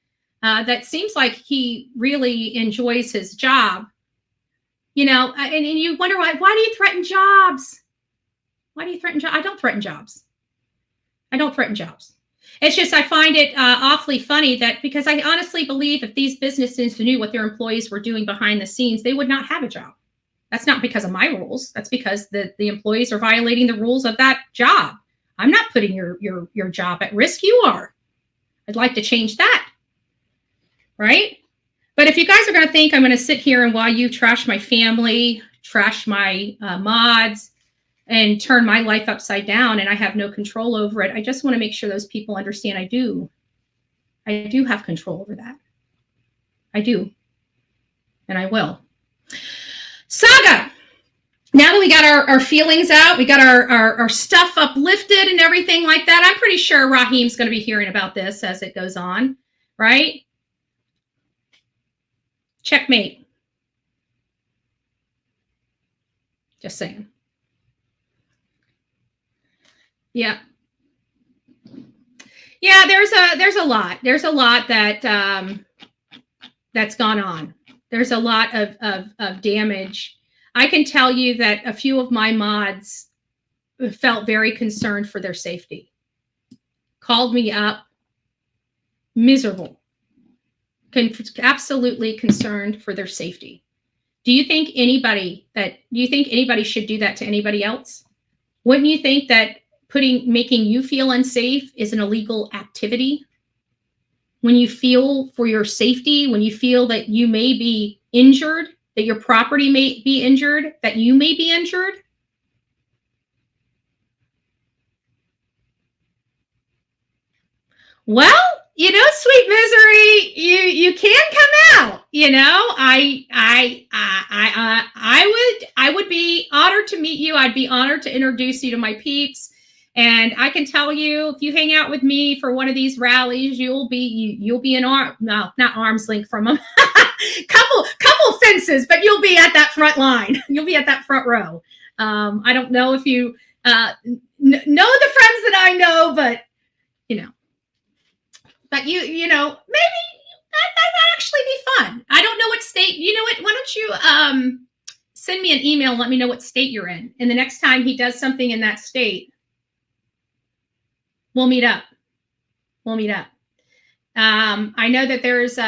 Speaker 1: that seems like he really enjoys his job, and you wonder why do you threaten jobs? Why do you threaten jobs? I don't threaten jobs. It's just, I find it awfully funny that, because I honestly believe if these businesses knew what their employees were doing behind the scenes, they would not have a job. That's not because of my rules. That's because the employees are violating the rules of that job. I'm not putting your job at risk. You are. I'd like to change that. Right? But if you guys are going to think I'm going to sit here and while you trash my family, trash my mods, and turn my life upside down and I have no control over it, I just want to make sure those people understand I do have control over that. I do. And I will. Saga. Now that we got our feelings out, we got our stuff uplifted and everything like that, I'm pretty sure Raheem's going to be hearing about this as it goes on, right? Checkmate. Just saying. Yeah. Yeah, there's a lot. There's a lot that that's gone on. There's a lot of damage. I can tell you that a few of my mods felt very concerned for their safety. Called me up, miserable. Absolutely concerned for their safety. Do you think anybody should do that to anybody else? Wouldn't you think that making you feel unsafe is an illegal activity? When you feel for your safety, when you feel that you may be injured, that your property may be injured, that you may be injured? Well, sweet misery, you can come out. I would be honored to meet you. I'd be honored to introduce you to my peeps. And I can tell you, if you hang out with me for one of these rallies, you'll be not arm's length from them, couple fences, but you'll be at that front line. You'll be at that front row. I don't know if you know the friends that I know, but But maybe that'd actually be fun. I don't know what state. You know what? Why don't you send me an email and let me know what state you're in. And the next time he does something in that state, we'll meet up. I know that there's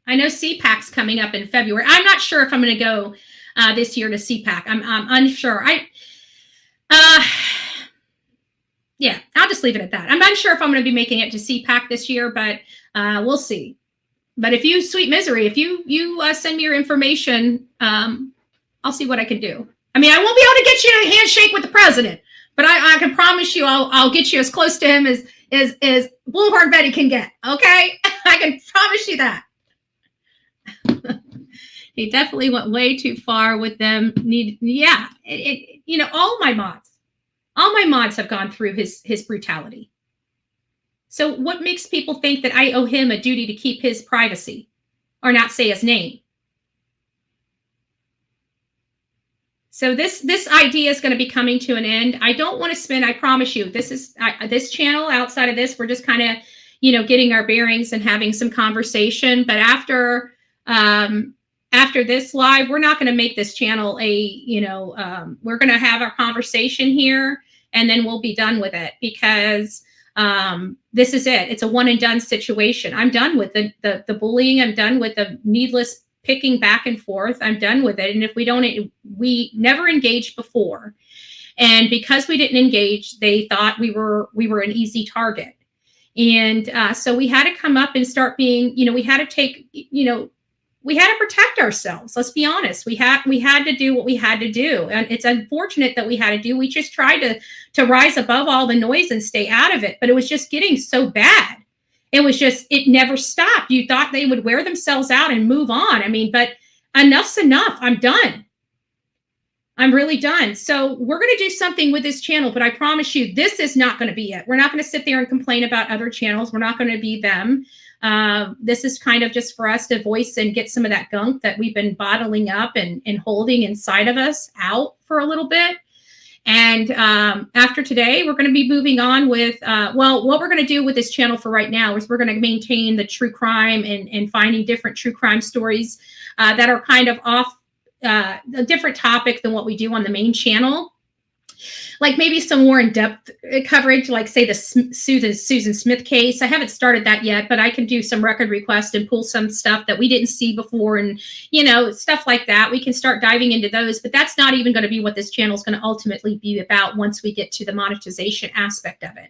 Speaker 1: I know CPAC's coming up in February. I'm not sure if I'm going to go this year to CPAC. I'm unsure. Yeah, I'll just leave it at that. I'm unsure if I'm going to be making it to CPAC this year, but we'll see. But if you, sweet misery, if you send me your information, I'll see what I can do. I mean, I won't be able to get you a handshake with the president, but I can promise you I'll get you as close to him as Bullhorn Betty can get. Okay, I can promise you that. He definitely went way too far with them. All my mods have gone through his brutality. So what makes people think that I owe him a duty to keep his privacy or not say his name? So this idea is going to be coming to an end. I don't want to spend, I promise you, this channel, outside of this, we're just kind of, getting our bearings and having some conversation. But after this live, we're not going to make this channel we're going to have our conversation here and then we'll be done with it, because this is it. It's a one and done situation. I'm done with the bullying. I'm done with the needless picking back and forth. I'm done with it. And if we never engaged before. And because we didn't engage, they thought we were an easy target. And so we had to come up and start being, we had to take, we had to protect ourselves. Let's be honest. We had to do what we had to do. And it's unfortunate that we had to do. We just tried to rise above all the noise and stay out of it. But it was just getting so bad. It never stopped. You thought they would wear themselves out and move on. I mean, but enough's enough. I'm done. I'm really done. So we're going to do something with this channel, but I promise you, this is not going to be it. We're not going to sit there and complain about other channels. We're not going to be them. This is kind of just for us to voice and get some of that gunk that we've been bottling up and holding inside of us out for a little bit. And after today, we're going to be moving on with, what we're going to do with this channel for right now is we're going to maintain the true crime and finding different true crime stories that are kind of off a different topic than what we do on the main channel. Like maybe some more in-depth coverage, like say the Susan Smith case. I haven't started that yet, but I can do some record requests and pull some stuff that we didn't see before and, stuff like that. We can start diving into those, but that's not even going to be what this channel is going to ultimately be about once we get to the monetization aspect of it.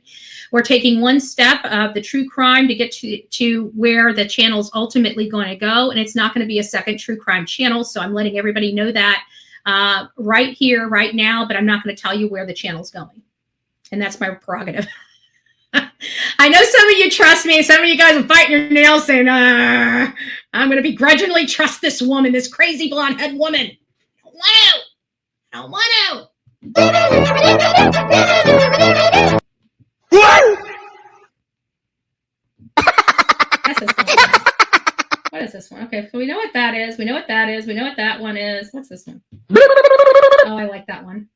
Speaker 1: We're taking one step of the true crime to get to where the channel is ultimately going to go, and it's not going to be a second true crime channel, so I'm letting everybody know that right here, right now, but I'm not going to tell you where the channel's going. And that's my prerogative. I know some of you trust me. Some of you guys are biting your nails saying, I'm going to begrudgingly trust this woman, this crazy blonde head woman. I don't want to. What? That's this one. What is this one? Okay, so we know what that is. We know what that is. We know what that one is. What's this one? Oh, I like that one.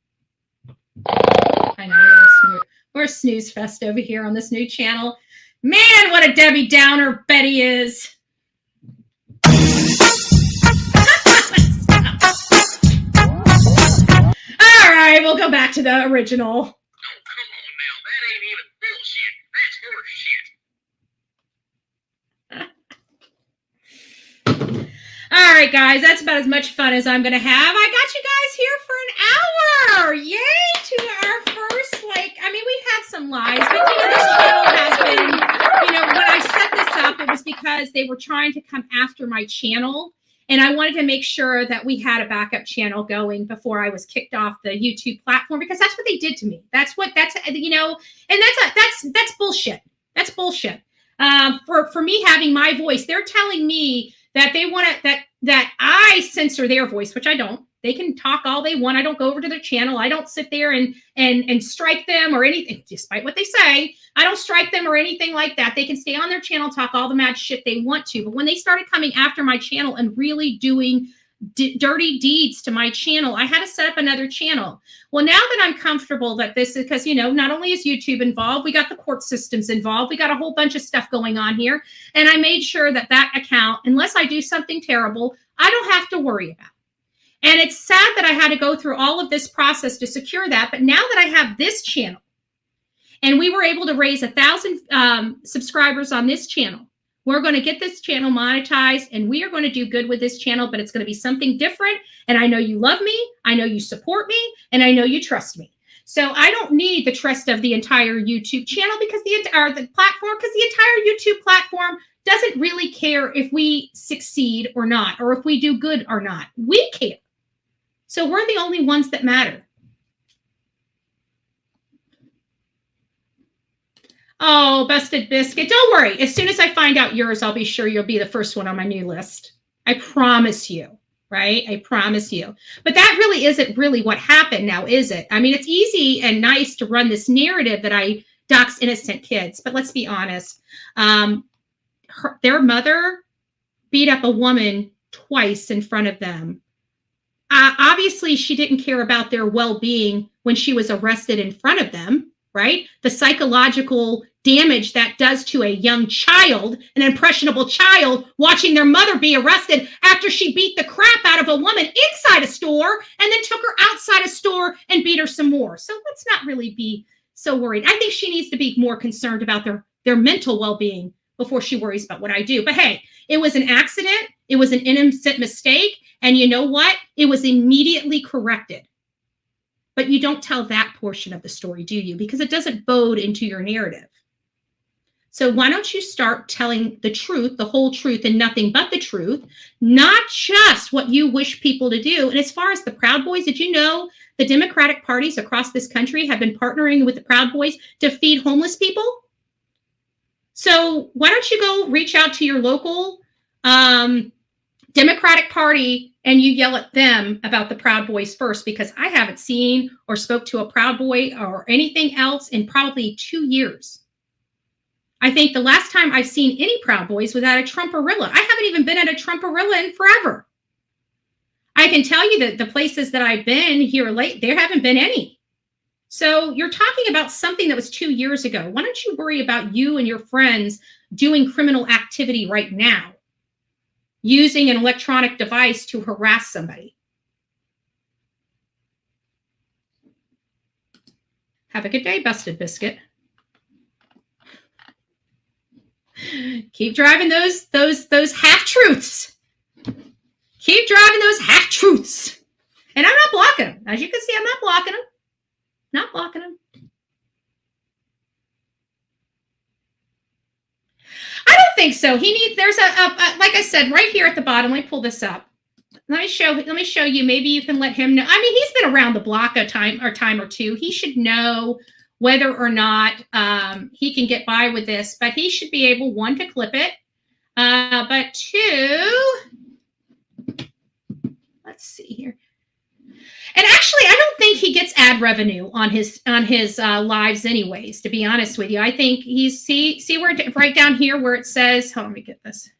Speaker 1: I know. We're a snooze fest over here on this new channel. Man, what a Debbie Downer Betty is. All right, we'll go back to the original. Oh, come on now. That ain't even bullshit. That's horse shit. All right, guys, that's about as much fun as I'm going to have. I got you guys here for an hour. Yay to our first, we've had some lives, but, this channel has been, when I set this up, it was because they were trying to come after my channel, and I wanted to make sure that we had a backup channel going before I was kicked off the YouTube platform, because that's what they did to me. And that's bullshit. That's bullshit. For me having my voice, they're telling me that they want to, that I censor their voice, which I don't. They can talk all they want. I don't go over to their channel. I don't sit there and strike them or anything, despite what they say. I don't strike them or anything like that. They can stay on their channel, talk all the mad shit they want to. But when they started coming after my channel and really doing dirty deeds to my channel, I had to set up another channel. Well, now that I'm comfortable that this is, because, not only is YouTube involved, we got the court systems involved. We got a whole bunch of stuff going on here. And I made sure that account, unless I do something terrible, I don't have to worry about. And it's sad that I had to go through all of this process to secure that. But now that I have this channel, and we were able to raise 1,000 subscribers on this channel, we're going to get this channel monetized, and we are going to do good with this channel, but it's going to be something different. And I know you love me. I know you support me, and I know you trust me. So I don't need the trust of the entire YouTube channel because the platform, because the entire YouTube platform doesn't really care if we succeed or not, or if we do good or not. We care. So we're the only ones that matter. Oh, Busted Biscuit. Don't worry. As soon as I find out yours, I'll be sure you'll be the first one on my new list. I promise you, right? I promise you. But that really isn't really what happened now, is it? I mean, it's easy and nice to run this narrative that I dox innocent kids. But let's be honest. Their mother beat up a woman twice in front of them. Obviously, she didn't care about their well-being when she was arrested in front of them, right? The psychological damage that does to a young child, an impressionable child, watching their mother be arrested after she beat the crap out of a woman inside a store and then took her outside a store and beat her some more. So let's not really be so worried. I think she needs to be more concerned about their mental well-being before she worries about what I do. But hey, it was an accident. It was an innocent mistake. And you know what? It was immediately corrected. But you don't tell that portion of the story, do you? Because it doesn't bode into your narrative. So why don't you start telling the truth, the whole truth, and nothing but the truth, not just what you wish people to do. And as far as the Proud Boys, did you know the Democratic parties across this country have been partnering with the Proud Boys to feed homeless people? So why don't you go reach out to your local Democratic Party and you yell at them about the Proud Boys first, because I haven't seen or spoke to a Proud Boy or anything else in probably 2 years. I think the last time I've seen any Proud Boys was at a Trumparilla. I haven't even been at a Trumparilla in forever. I can tell you that the places that I've been here late, there haven't been any. So you're talking about something that was 2 years ago. Why don't you worry about you and your friends doing criminal activity right now, using an electronic device to harass somebody? Have a good day, Busted Biscuit. Keep driving those half-truths. Keep driving those half-truths. And I'm not blocking them. As you can see, I'm not blocking them. Not blocking them. I don't think so. He needs, there's like I said, right here at the bottom, let me pull this up. Let me show you. Maybe you can let him know. I mean, he's been around the block a time or two. He should know whether or not he can get by with this, but he should be able, one, to clip it, but two, let's see here. And actually, I don't think he gets ad revenue on his lives anyways, to be honest with you. I think see where right down here where it says, hold on, let me get this.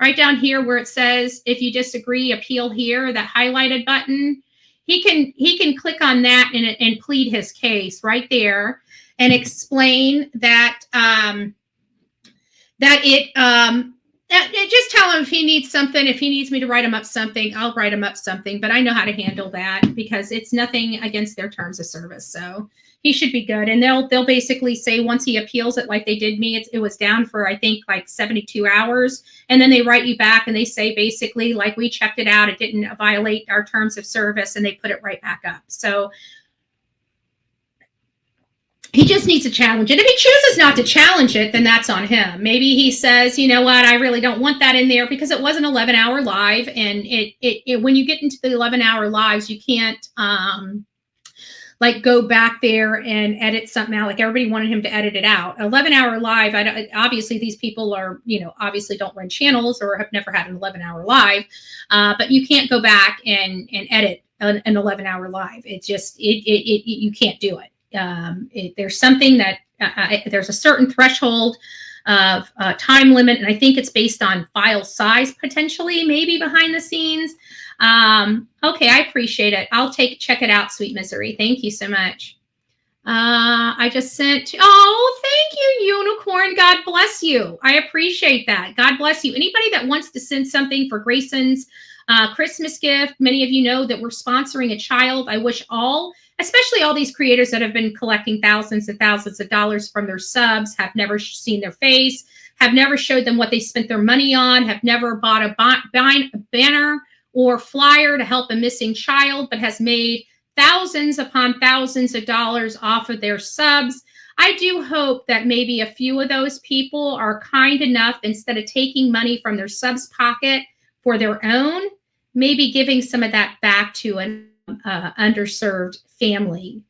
Speaker 1: Right down here where it says, if you disagree, appeal here, that highlighted button, he can click on that and plead his case right there and explain that just tell him if he needs something, if he needs me to write him up something, I'll write him up something, but I know how to handle that because it's nothing against their terms of service. So he should be good. And they'll basically say once he appeals it, like they did me, it was down for, I think, like 72 hours. And then they write you back and they say basically, like, we checked it out, it didn't violate our terms of service, and they put it right back up. So he just needs to challenge it. If he chooses not to challenge it, then that's on him. Maybe he says, you know what, I really don't want that in there because it was an 11-hour live. And it when you get into the 11-hour lives, you can't like go back there and edit something out. Like everybody wanted him to edit it out. 11-hour live, obviously these people are, obviously don't run channels or have never had an 11-hour live, but you can't go back and edit an 11-hour live. It's just, you can't do it. There's something that there's a certain threshold of time limit, and I think it's based on file size potentially, maybe behind the scenes. Okay, I appreciate it. I'll check it out, Sweet Misery. Thank you so much. I just sent, oh, thank you, Unicorn. God bless you. I appreciate that. God bless you. Anybody that wants to send something for Grayson's Christmas gift, many of you know that we're sponsoring a child. I wish especially all these creators that have been collecting thousands and thousands of dollars from their subs, have never seen their face, have never showed them what they spent their money on, have never bought a banner or flyer to help a missing child, but has made thousands upon thousands of dollars off of their subs. I do hope that maybe a few of those people are kind enough, instead of taking money from their subs pocket for their own, maybe giving some of that back to an underserved family.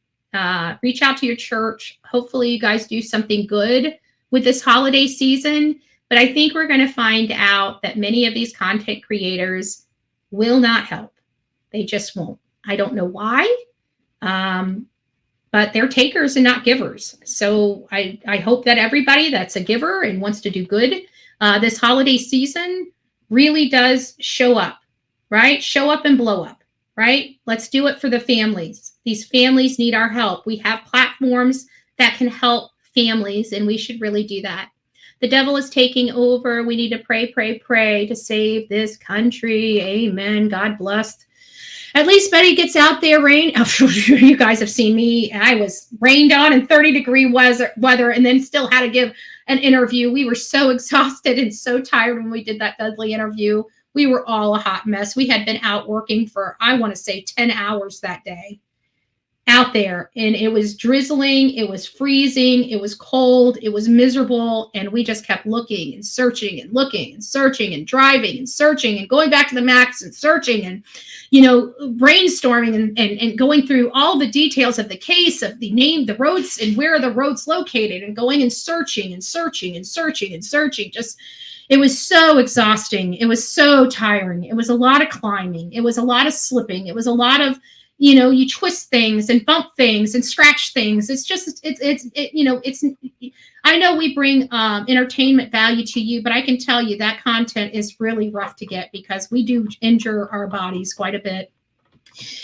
Speaker 1: Reach out to your church. Hopefully you guys do something good with this holiday season. But I think we're going to find out that many of these content creators will not help. They just won't. I don't know why. But they're takers and not givers. So I hope that everybody that's a giver and wants to do good this holiday season really does show up, right? Show up and blow up. Right? Let's do it for the families. These families need our help. We have platforms that can help families, and we should really do that. The devil is taking over. We need to pray, pray, pray to save this country. Amen. God bless. At least Betty gets out there, rain. You guys have seen me. I was rained on in 30-degree weather and then still had to give an interview. We were so exhausted and so tired when we did that Dudley interview. We were all a hot mess. We had been out working for, I want to say, 10 hours that day. out there, and it was drizzling, it was freezing, it was cold, it was miserable, and we just kept looking and searching and looking and searching and driving and searching and going back to the maps and searching and, you know, brainstorming and going through all the details of the case, of the name, the roads, and where the road's located, and going and searching and searching and searching and searching. Just, it was so exhausting. It was so tiring. It was a lot of climbing. It was a lot of slipping. It was a lot of, you know, you twist things and bump things and scratch things. It's just, you know, it's, I know we bring entertainment value to you, but I can tell you that content is really rough to get, because we do injure our bodies quite a bit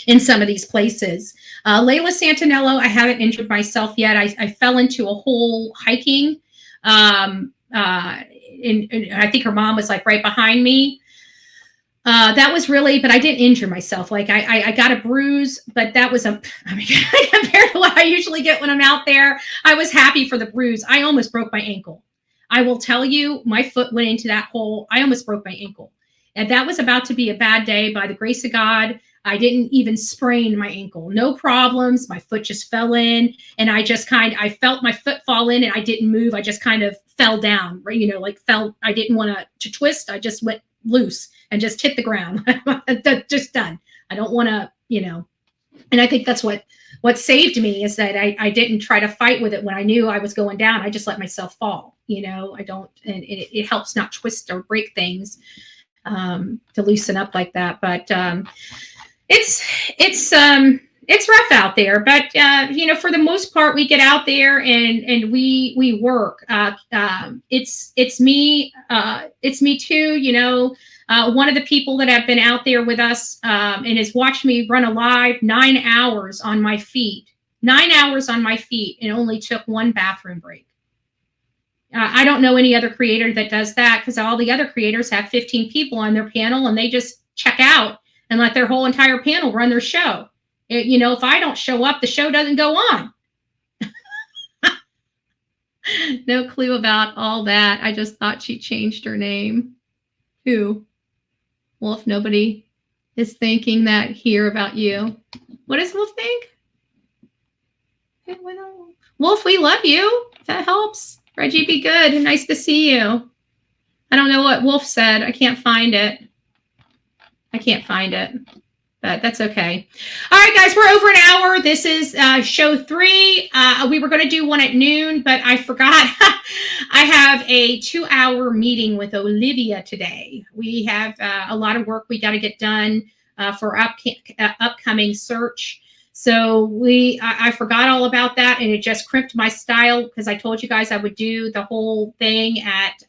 Speaker 1: in some of these places. Layla Santinello, I haven't injured myself yet. I fell into a hole hiking. And I think her mom was like right behind me. That was really, but I didn't injure myself. Like I got a bruise, but that was I mean, compared to what I usually get when I'm out there, I was happy for the bruise. I almost broke my ankle. I will tell you, my foot went into that hole. I almost broke my ankle. And that was about to be a bad day. By the grace of God, I didn't even sprain my ankle. No problems. My foot just fell in, and I felt my foot fall in, and I didn't move. I just kind of fell down, right? You know, like I didn't want to twist. I just went loose and just hit the ground. Just done. I don't want to, you know, and I think that's what saved me, is that I didn't try to fight with it when I knew I was going down. I just let myself fall, you know. I don't, and it helps not twist or break things to loosen up like that. But it's rough out there, but you know, for the most part, we get out there and we work. It's me too. You know, one of the people that have been out there with us and has watched me run a live 9 hours on my feet, 9 hours on my feet, and only took one bathroom break. I don't know any other creator that does that, because all the other creators have 15 people on their panel, and they just check out and let their whole entire panel run their show. You know, if I don't show up, the show doesn't go on. No clue about all that. I just thought she changed her name. Who? Well, if nobody is thinking that here about you, what does Wolf think? Wolf, we love you. That helps. Reggie, be good. Nice to see you. I don't know what Wolf said. I can't find it. But that's okay. All right, guys, we're over an hour. This is show 3. We were going to do one at noon, but I forgot. I have a 2-hour meeting with Olivia today. We have a lot of work we got to get done for upcoming search. So I forgot all about that, and it just crimped my style, because I told you guys I would do the whole thing at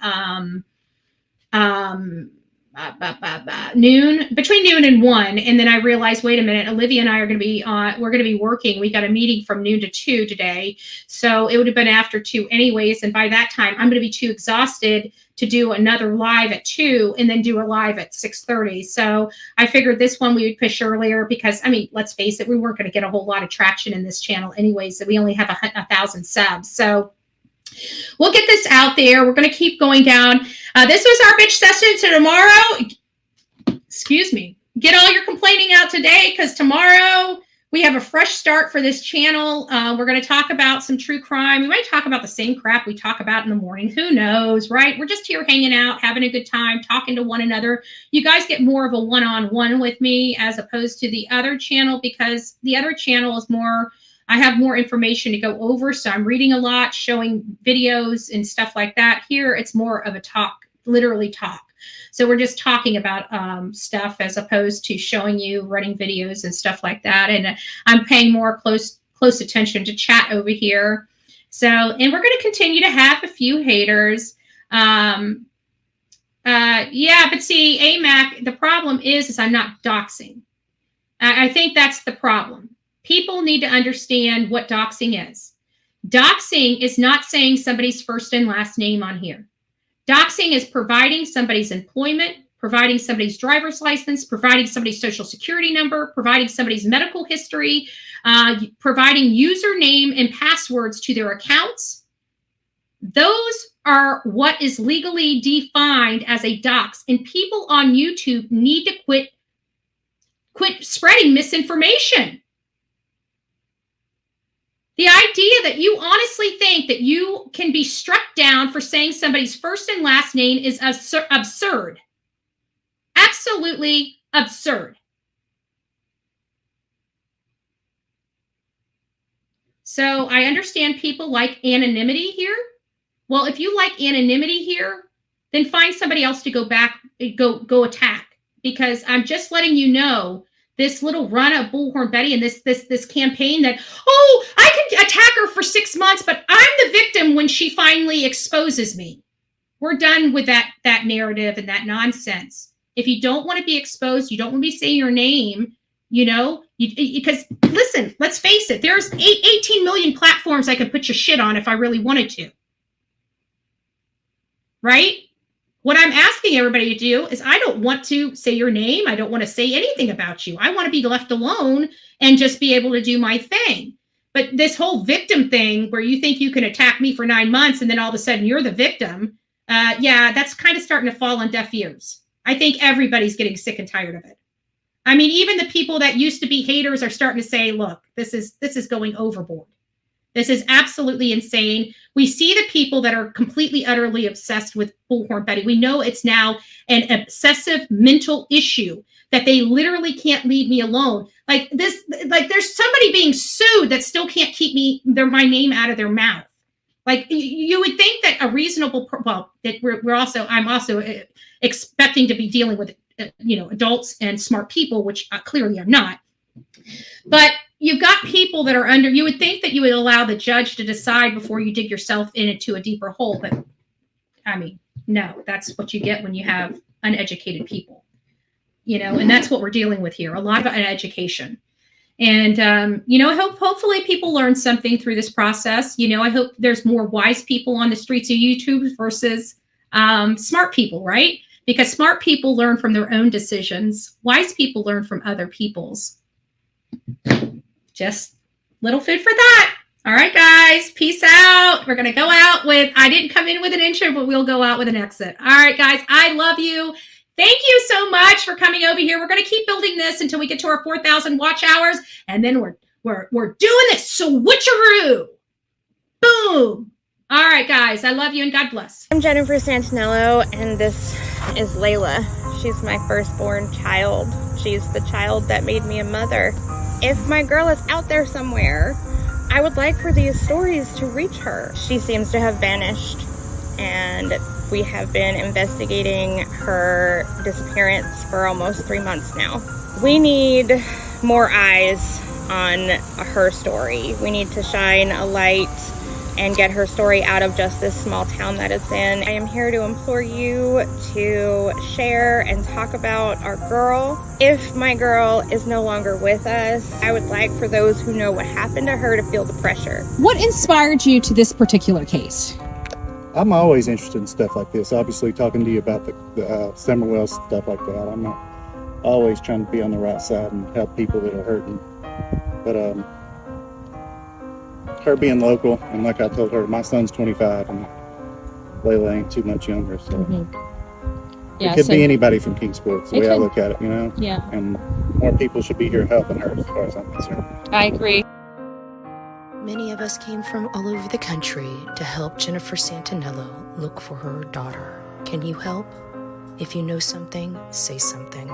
Speaker 1: noon, between noon and 1, and then I realized, wait a minute, Olivia and I are going to be we're going to be working. We got a meeting from noon to 2 today, so it would have been after 2 anyways, and by that time I'm going to be too exhausted to do another live at 2 and then do a live at 6:30. So I figured this one we would push earlier, because I mean, let's face it, we weren't going to get a whole lot of traction in this channel anyways, so we only have 1,000 subs. So we'll get this out there. We're going to keep going down. This was our bitch session. So tomorrow, excuse me, get all your complaining out today, because tomorrow we have a fresh start for this channel. We're going to talk about some true crime. We might talk about the same crap we talk about in the morning. Who knows, right? We're just here hanging out, having a good time, talking to one another. You guys get more of a one-on-one with me as opposed to the other channel, because the other channel is more, I have more information to go over. So I'm reading a lot, showing videos and stuff like that. Here, it's more of a talk, literally talk. So we're just talking about stuff as opposed to showing you running videos and stuff like that. And I'm paying more close attention to chat over here. So, and we're going to continue to have a few haters. Yeah, but see, AMAC, the problem is I'm not doxing. I think that's the problem. People need to understand what doxing is. Doxing is not saying somebody's first and last name on here. Doxing is providing somebody's employment, providing somebody's driver's license, providing somebody's social security number, providing somebody's medical history, providing username and passwords to their accounts. Those are what is legally defined as a dox. And people on YouTube need to quit spreading misinformation. The idea that you honestly think that you can be struck down for saying somebody's first and last name is absurd. Absolutely absurd. So I understand people like anonymity here. Well, if you like anonymity here, then find somebody else to go attack. Because I'm just letting you know, this little run of Bullhorn Betty and this campaign that, oh, I can attack her for 6 months, but I'm the victim when she finally exposes me. We're done with that narrative and that nonsense. If you don't want to be exposed, you don't want to be saying your name, because listen, let's face it, there's 18 million platforms I could put your shit on if I really wanted to. Right? What I'm asking everybody to do is, I don't want to say your name. I don't want to say anything about you. I want to be left alone and just be able to do my thing. But this whole victim thing where you think you can attack me for 9 months and then all of a sudden you're the victim, that's kind of starting to fall on deaf ears. I think everybody's getting sick and tired of it. I mean, even the people that used to be haters are starting to say, look, this is going overboard. This is absolutely insane. We see the people that are completely, utterly obsessed with Bullhorn Betty. We know it's now an obsessive mental issue that they literally can't leave me alone. Like there's somebody being sued that still can't keep my name out of their mouth. Like you would think that a reasonable, I'm also expecting to be dealing with, adults and smart people, which clearly I'm not. But you've got people that are you would think that you would allow the judge to decide before you dig yourself into a deeper hole. But I mean, no, that's what you get when you have uneducated people, and that's what we're dealing with here. A lot of uneducation. And, hopefully people learn something through this process. I hope there's more wise people on the streets of YouTube versus smart people, right? Because smart people learn from their own decisions. Wise people learn from other people's. Just little food for thought. All right, guys, peace out. We're going to go out with, I didn't come in with an intro, but we'll go out with an exit. All right, guys, I love you. Thank you so much for coming over here. We're going to keep building this until we get to our 4,000 watch hours. And then we're doing this switcheroo. Boom. All right, guys, I love you and God bless.
Speaker 2: I'm Jennifer Santinello, and this is Layla. She's my firstborn child. She's the child that made me a mother. If my girl is out there somewhere, I would like for these stories to reach her. She seems to have vanished, and we have been investigating her disappearance for almost 3 months now. We need more eyes on her story. We need to shine a light and get her story out of just this small town that it's in. I am here to implore you to share and talk about our girl. If my girl is no longer with us, I would like for those who know what happened to her to feel the pressure.
Speaker 3: What inspired you to this particular case?
Speaker 4: I'm always interested in stuff like this. Obviously, talking to you about the Summerwell stuff like that, I'm always trying to be on the right side and help people that are hurting. But her being local, and like I told her, my son's 25 and Layla ain't too much younger, so
Speaker 3: Yeah,
Speaker 4: it could be anybody from Kingsport, the way I look at it,
Speaker 3: Yeah.
Speaker 4: And more people should be here helping her as far as I'm concerned.
Speaker 3: I agree.
Speaker 5: Many of us came from all over the country to help Jennifer Santinello look for her daughter. Can you help? If you know something, say something.